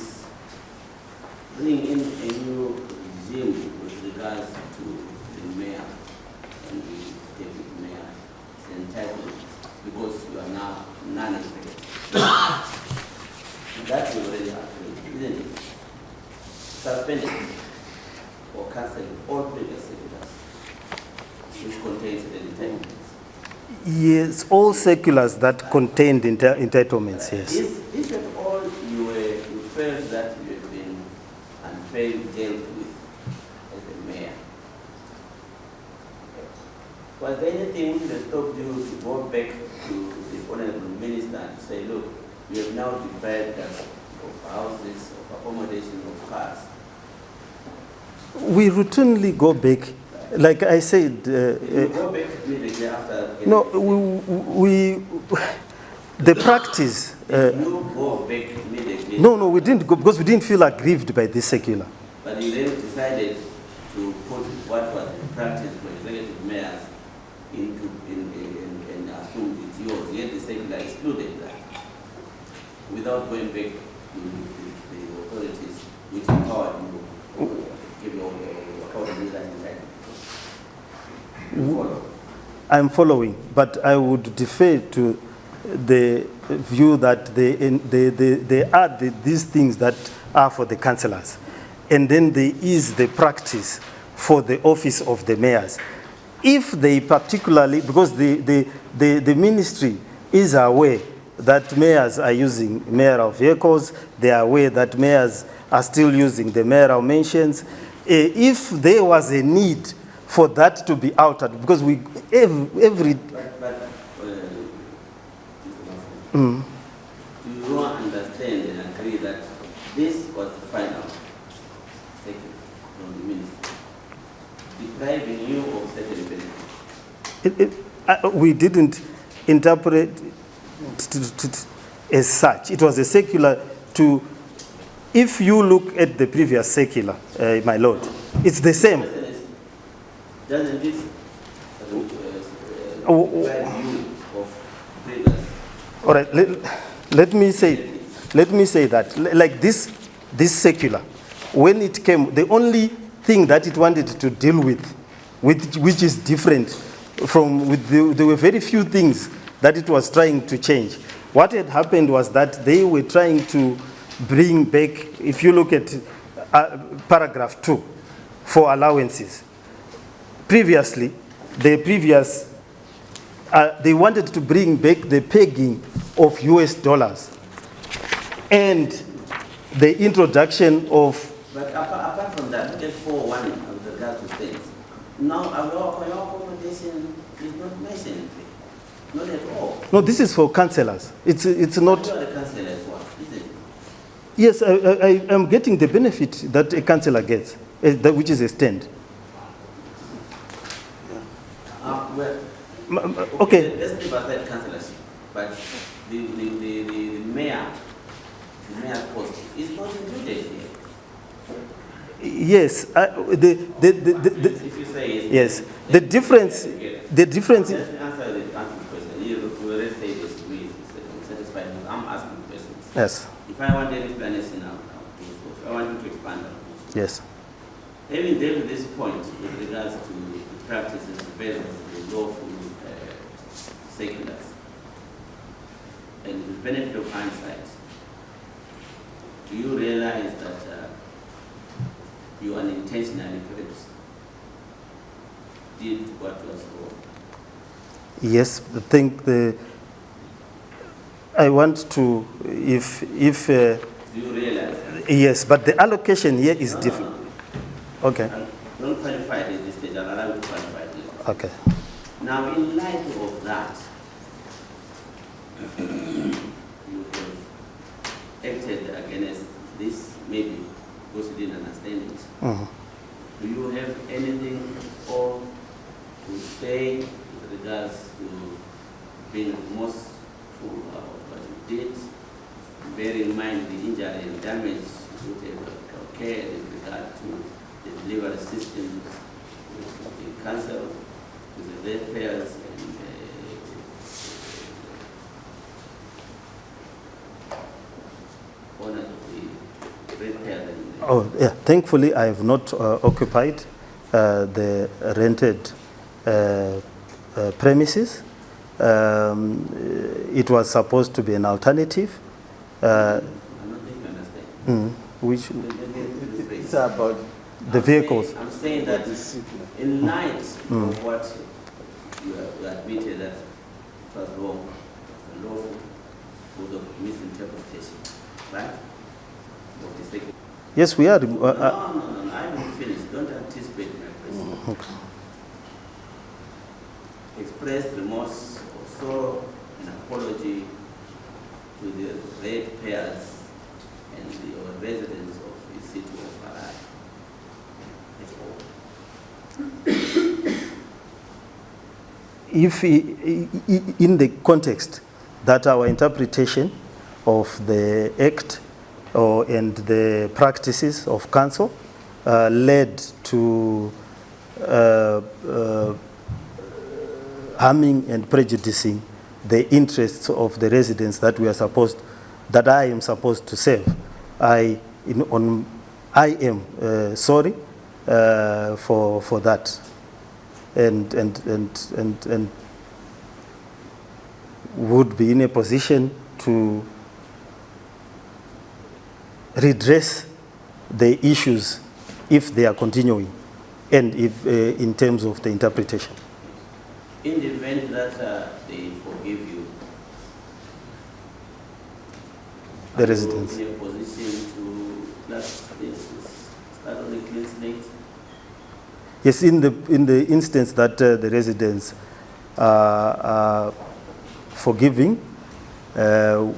bringing in a new regime with regards to the mayor and the deputy mayor entitlement, because you are now non-executive. That we already agreed, isn't it? Suspended or cancelling all previous circulars, which contains the entitlements. Yes, all circulars that contained entitlements, yes. If at all you felt that you have been unfairly dealt with as a mayor, was there anything which has stopped you to go back to the Honorable Minister and say, look, we have now deprived us of houses, of accommodation, of cars? We routinely go back, like I said. You go back immediately after. No, the practice. You go back immediately. No, we didn't go because we didn't feel aggrieved by this circular. But you then decided to put what was in practice for executive mayors into and assumed it's yours. Yet the circular excluded that, without going back to the authorities which empowered you, give you all the accountability You follow? I'm following, but I would defer to the view that they are these things that are for the councillors. And then there is the practice for the office of the mayors. If they particularly, because the ministry is aware that mayors are using mayoral vehicles, they are aware that mayors are still using the mayoral mansions. If there was a need for that to be altered, because we every Do you understand and agree that this was the final statement from the minister, depriving you of certain benefits? we didn't interpret it as such. It was a circular to, if you look at the previous circular, my lord, it's the same. Doesn't this deprive you of previous? All right, let me say that, like this circular, when it came, the only thing that it wanted to deal with which is different from, there were very few things that it was trying to change. What had happened was that they were trying to bring back, if you look at paragraph 2, for allowances. Previously, they wanted to bring back the pegging of US dollars and the introduction of. But apart from that, look at 4.1 of regard to things. Now, our accommodation is not mentioned, not at all. No, this is for councillors. It's not. You are the councillor as well, isn't it? Yes, I am getting the benefit that a councillor gets, which is a stand. Well, okay. Let's leave aside councillorship, but the mayor's post is not included here. Yes, If you say yes, the difference. Let me answer the question. You already say this, we satisfied. I'm asking questions. Yes. If I want an explanation now, I want you to expand on this. Yes. Having dealt with this point with regards to the practices versus the lawful seculars, and the benefit of hindsight, do you realize that you unintentionally perhaps did what was wrong? Yes, I think I want to, if Do you realize that? yes, but the allocation here is different. Okay. Don't qualify it at this stage. I'll allow you to qualify it later. Okay. Now, in light of that, you have acted against this, maybe because you didn't understand it. Do you have anything or to say with regards to being remorseful of what you did? Bear in mind the injury and damage you would have occurred in regard to the delivery systems, the council, with the ratepayers, and owners of the ratepayers. Oh, yeah. Thankfully, I have not occupied the rented premises. It was supposed to be an alternative. I don't think you understand. Which It's about the vehicles. I'm saying that in light of what you admitted that it was wrong, it was unlawful, because of misinterpretation, right? Of the second. Yes, we are. No, I haven't finished. Don't anticipate my question. Express remorse or sorrow and apology to the ratepayers and the residents of the city of Harare. That's all. If in the context that our interpretation of the act and the practices of council led to harming and prejudicing the interests of the residents that I am supposed to serve, I am sorry for that. and would be in a position to redress the issues if they are continuing, and if in terms of the interpretation. In the event that they forgive you, The residents. are you in a position to start on a clean slate? Yes, in the instance that the residents are forgiving,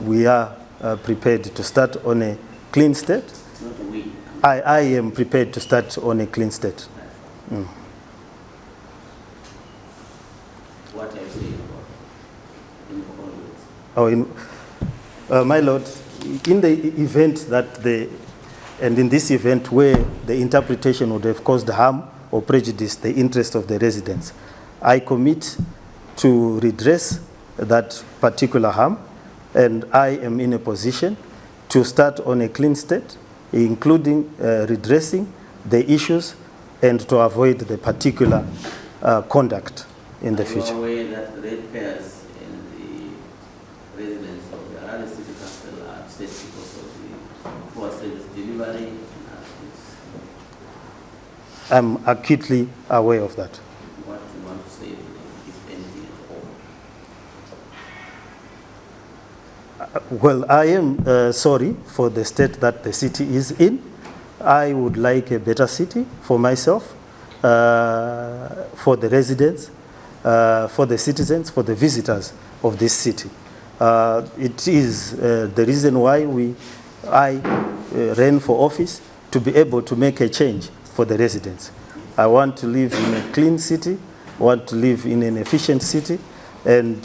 we are prepared to start on a clean state. Not we. I am prepared to start on a clean state. Mm. What are you saying about in Oh, my lord, in the event that and in this event where the interpretation would have caused harm or prejudice the interest of the residents, I commit to redress that particular harm, and I am in a position to start on a clean state, including redressing the issues and to avoid the particular conduct in the future. Are you aware that the ratepayers and the residents of the Harare City Council are upset because of the poor service delivery? I'm acutely aware of that. What do you want to say to them, if anything at all? Well, I am sorry for the state that the city is in. I would like a better city for myself, for the residents, for the citizens, for the visitors of this city. It is the reason why I ran for office, to be able to make a change for the residents. I want to live in a clean city, want to live in an efficient city, and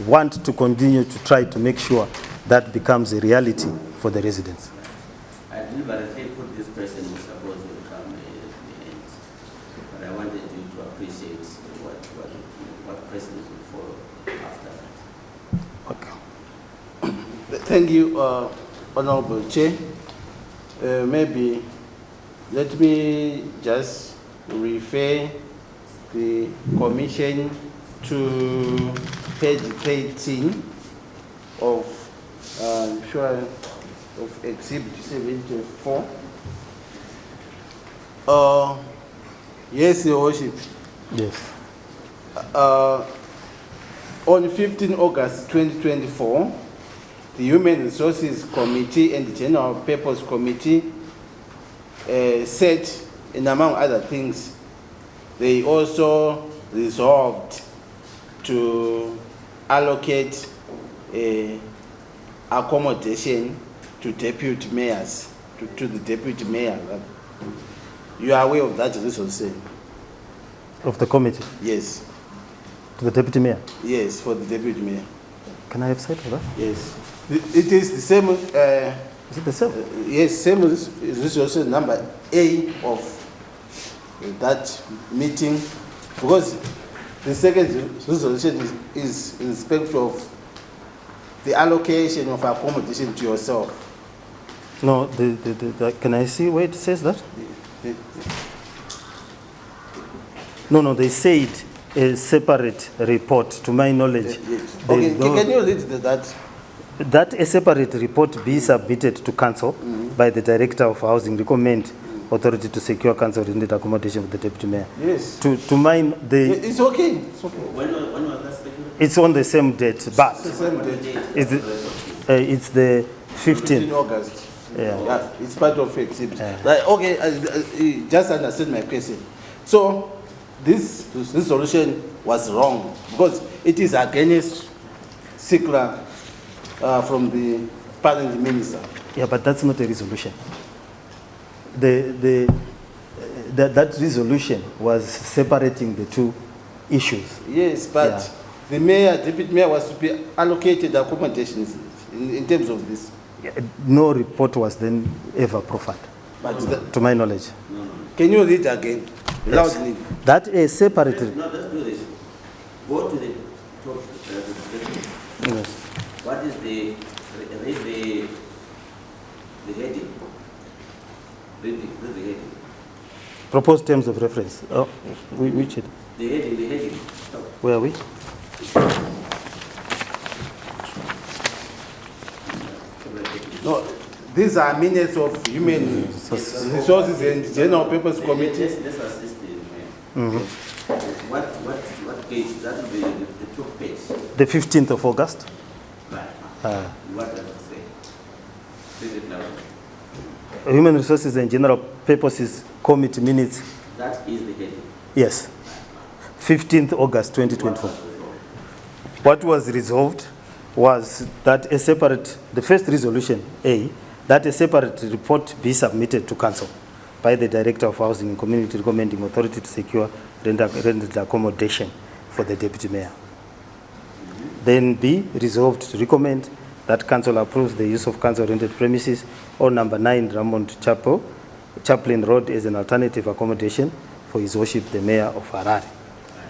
want to continue to try to make sure that becomes a reality for the residents. I deliberately put this person who supposed to come at the end, but I wanted you to appreciate what precedents will follow after that. Okay. Thank you, Honorable Chair. Maybe let me just refer the Commission to page 13 of, of Exhibit 74. Yes, Your Worship. Yes. On 15 August 2024, the Human Resources Committee and the General Purpose Committee said, and among other things, they also resolved to allocate accommodation to deputy mayors, to the deputy mayor. You are aware of that resolution? Of the committee? Yes. To the deputy mayor? Yes, for the deputy mayor. Can I have sight of that? Yes. It is the same. Is it the same? Yes, same resolution number A of that meeting, because the second resolution is in respect of the allocation of accommodation to yourself. No, can I see where it says that? No, they said a separate report, to my knowledge. Yes. Okay, can you read that? That a separate report be submitted to council by the Director of Housing, recommend authority to secure council-rented accommodation for the deputy mayor. Yes. To mine the. It's okay. It's okay. When was that second? It's on the same date, but It's the same date. it's the 15th. August. Yeah. It's part of exhibit. Like, okay, I just understand my question. So this resolution was wrong because it is against CICLA from the parent minister. Yeah, but that's not a resolution. That resolution was separating the two issues. Yes, but the mayor, deputy mayor was to be allocated accommodations in terms of this. No report was then ever proffered, to my knowledge. Can you read again? Yes. Loudly. That a separate. No, let's do this. Go to the top. Yes. What is the heading? Read the heading. Proposed terms of reference. Oh, which? The heading. Where are we? No, these are minutes of human resources and general purpose committee. Let's assist the mayor. What page? That will be the top page. The 15th of August. Right. What does it say? Read it loud. Human Resources and General Purposes Committee minutes. That is the heading. Yes. 15th August 2024. What was resolved was that a separate, the first resolution, A, that a separate report be submitted to Council by the Director of Housing and Community Recommending Authority to secure rented accommodation for the Deputy Mayor. Then B, resolved to recommend that Council approves the use of Council rented premises or number 9 Ramond Chaplin Road as an alternative accommodation for His Worship the Mayor of Harare.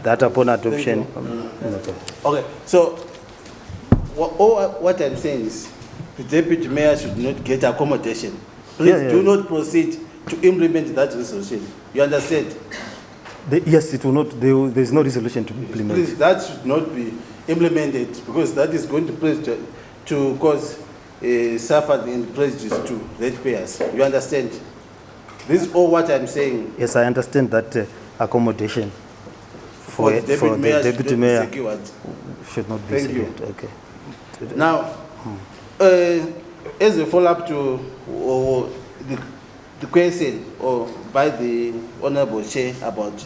That upon adoption. Okay, so what I'm saying is the Deputy Mayor should not get accommodation. Please do not proceed to implement that resolution. You understand? Yes, it will not. There is no resolution to implement. Please, that should not be implemented because that is going to cause suffering and prejudice to ratepayers. You understand? This is all what I'm saying. Yes, I understand that accommodation for the Deputy Mayor should not be secured. Okay. Now, as a follow-up to the question by the Honorable Chair about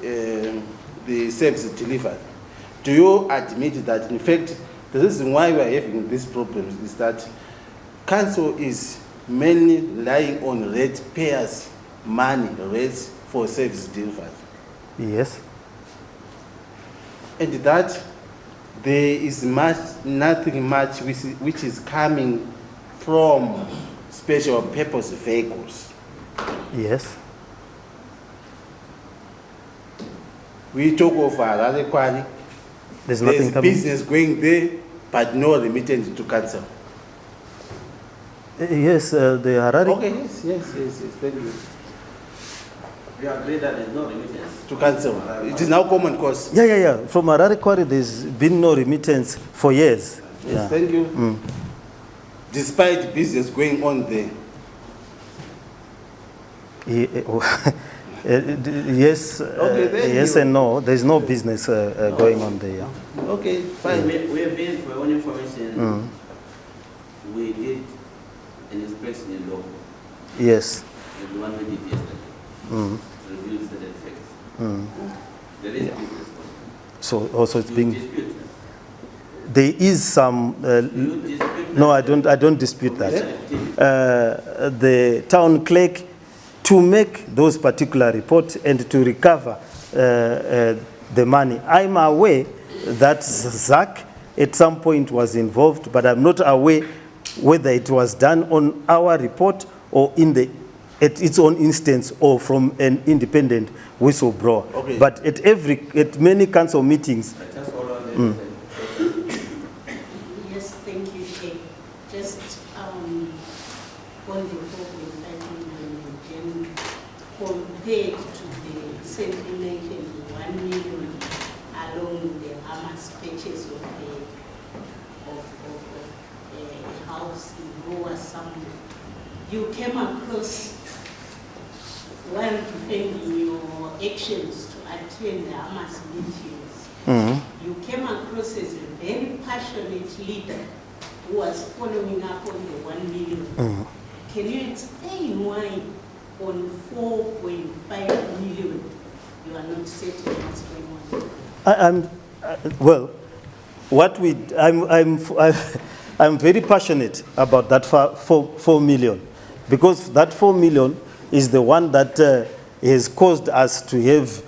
the service delivered, do you admit that, in fact, the reason why we are having these problems is that Council is mainly relying on ratepayers' money rates for service delivered? Yes. And that there is nothing much which is coming from special purpose vehicles. Yes. We talk of Harare Quarry. There's nothing coming. Business going there, but no remittance to Council. Yes, the Harare. Okay, yes, thank you. We agree that there's no remittance to Council. It is now common cause. Yeah. From Harare Quarry, there's been no remittance for years. Yes, thank you. Despite business going on there. Yes, yes and no. There's no business going on there. Yeah. Okay, fine. We have been, for your own information, we did an inspection in local. Yes. The one we did yesterday. Reveals the defects. There is business. So also it's being. Dispute. There is some. No, I don't dispute that. The town clerk, to make those particular reports and to recover the money. I'm aware that Zach at some point was involved, but I'm not aware whether it was done on our report or at its own instance or from an independent whistleblower. Okay. But at many council meetings. Yes, thank you, Chair. Just on the 4.5 million compared to the simply mentioned 1 million along the Hamas purchase of a house in Goa somewhere. You came across, while defending your actions to attend the Hamas meetings, you came across as a very passionate leader who was following up on the 1 million. Can you explain why on 4.5 million you are not certain what's going on? I'm very passionate about that 4 million, because that 4 million is the one that has caused us to have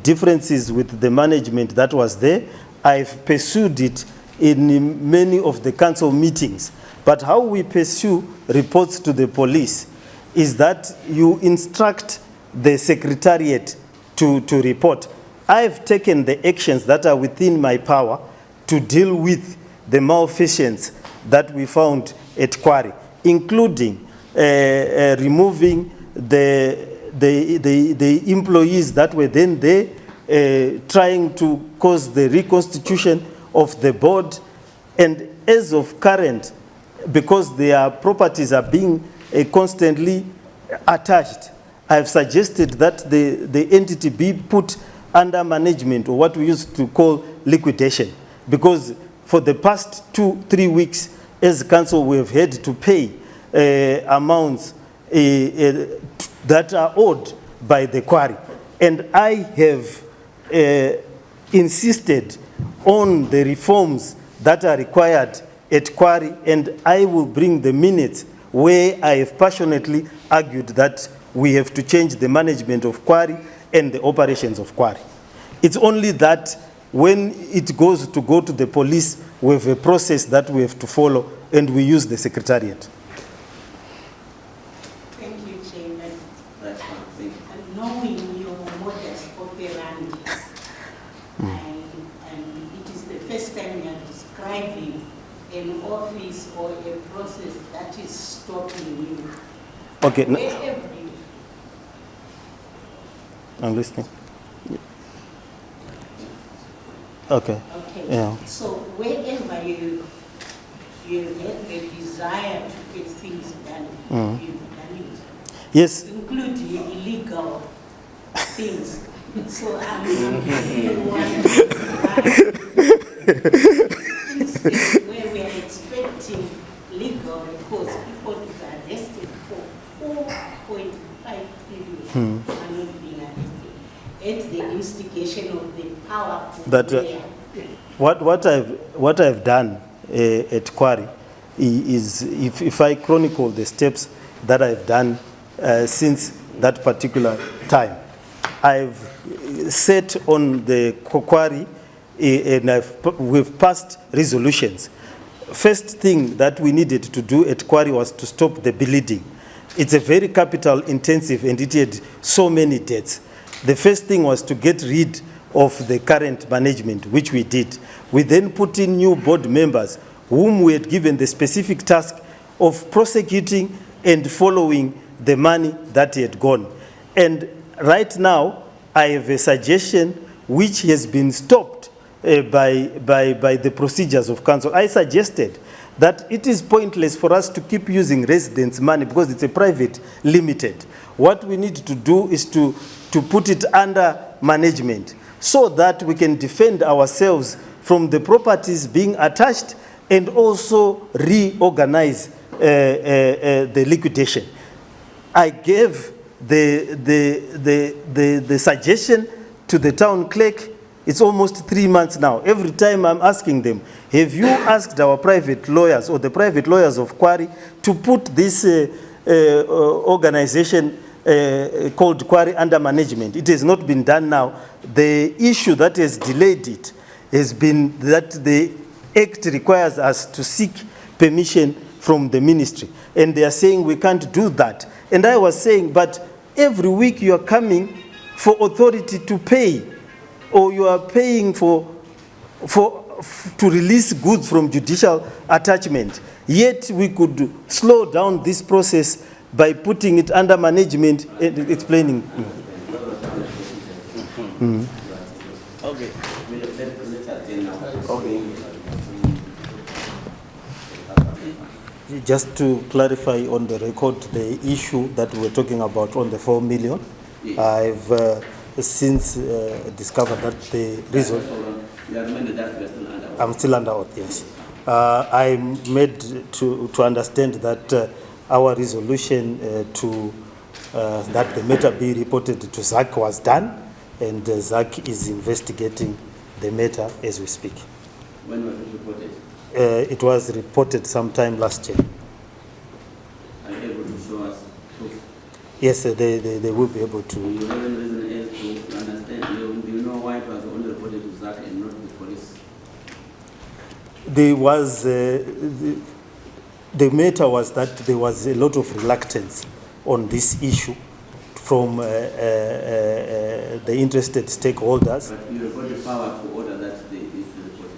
differences with the management that was there. I've pursued it in many of the council meetings. But how we pursue reports to the police is that you instruct the secretariat to report. I've taken the actions that are within my power to deal with the malfeasance that we found at Quarry, including removing the the employees that were then there trying to cause the reconstitution of the board. And as of current, because their properties are being constantly attached, I've suggested that the entity be put under management, or what we used to call liquidation, because for the past 2-3 weeks, as council, we have had to pay amounts that are owed by the quarry. And I have insisted on the reforms that are required at quarry, and I will bring the minutes where I have passionately argued that we have to change the management of quarry and the operations of quarry. It's only that when it goes to go to the police, we have a process that we have to follow, and we use the secretariat. Thank you, Chairman. And knowing your modus operandi, and it is the first time you are describing an office or a process that is stopping you. Okay. Wherever I'm listening. Okay. Okay. Yeah. So wherever you have a desire to get things done, you've done it. Yes. Including illegal things. So I'm instead where we are expecting legal because people are arrested for 4.5 billion are not being arrested at the instigation of the powerful. That what I've done at Quarry is, if I chronicle the steps that I've done since that particular time, I've set on the Quarry and we've passed resolutions. First thing that we needed to do at Quarry was to stop the bleeding. It's a very capital intensive and it had so many deaths. The first thing was to get rid of the current management, which we did. We then put in new board members whom we had given the specific task of prosecuting and following the money that had gone. And right now, I have a suggestion which has been stopped by the procedures of council. I suggested that it is pointless for us to keep using residents' money because it's a private limited. What we need to do is to put it under management so that we can defend ourselves from the properties being attached and also reorganize the liquidation. I gave the suggestion to the town clerk. It's almost 3 months now. Every time I'm asking them, have you asked our private lawyers or the private lawyers of Quarry to put this organization called Quarry under management? It has not been done now. The issue that has delayed it has been that the Act requires us to seek permission from the ministry. And they are saying we can't do that. And I was saying, but every week you are coming for authority to pay, or you are paying to release goods from judicial attachment. Yet we could slow down this process by putting it under management and explaining. Okay. Just to clarify on the record, the issue that we're talking about on the 4 million, Yes. I've since discovered that the reason. You are reminded that you are still under oath. I'm still under oath, yes. I'm made to understand that our resolution that the matter be reported to ZAC was done, and ZAC is investigating the matter as we speak. When was it reported? It was reported sometime last year. Are you able to show us proof? Yes, they will be able Do to. you have any reason as to understand? Do you know why it was only reported to ZAC and not the police? There was the matter was that there was a lot of reluctance on this issue from the interested stakeholders. But you have got the power to order that the issue reported.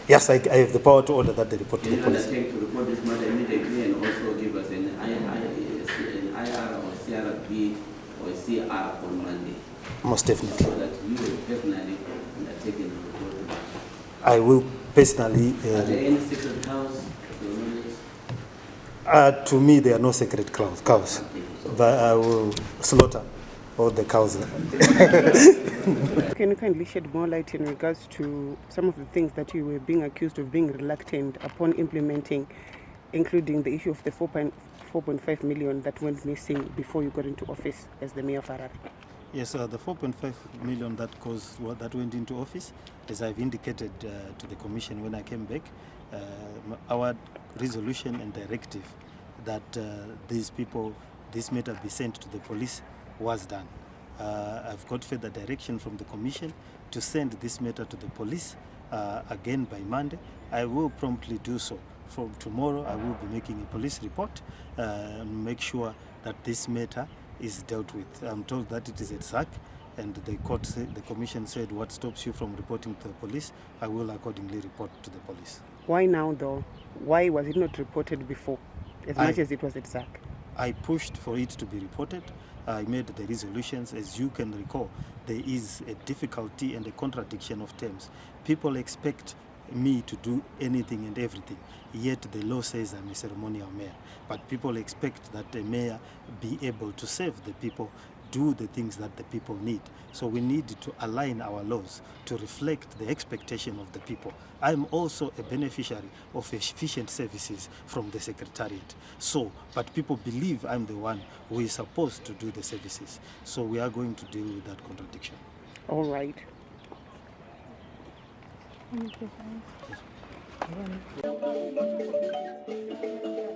Yes, I have the power to order that they report to Do the you police. undertake to report this matter immediately and also give us an IR or CRB or a CR on Monday, Most definitely. so that you will personally undertaken to report to that? I will personally. Are there any secret cows to your knowledge? To me, there are no sacred cows, but I will slaughter all the cows. Can you kindly shed more light in regards to some of the things that you were being accused of being reluctant upon implementing, including the issue of the 4.5 million that went missing before you got into office as the mayor of Harare? Yes, the 4.5 million that went into office, as I've indicated to the commission when I came back, our resolution and directive that this matter be sent to the police was done. I've got further direction from the commission to send this matter to the police again by Monday. I will promptly do so. From tomorrow, I will be making a police report and make sure that this matter is dealt with. I'm told that it is at SAC, and the commission said, what stops you from reporting to the police? I will accordingly report to the police. Why now, though? Why was it not reported before, as much as it was at SAC? I pushed for it to be reported. I made the resolutions. As you can recall, there is a difficulty and a contradiction of terms. People expect me to do anything and everything, yet the law says I'm a ceremonial mayor. But people expect that a mayor be able to serve the people, do the things that the people need. So we need to align our laws to reflect the expectation of the people. I'm also a beneficiary of efficient services from the Secretariat. But people believe I'm the one who is supposed to do the services. So we are going to deal with that contradiction. All right. Thank you.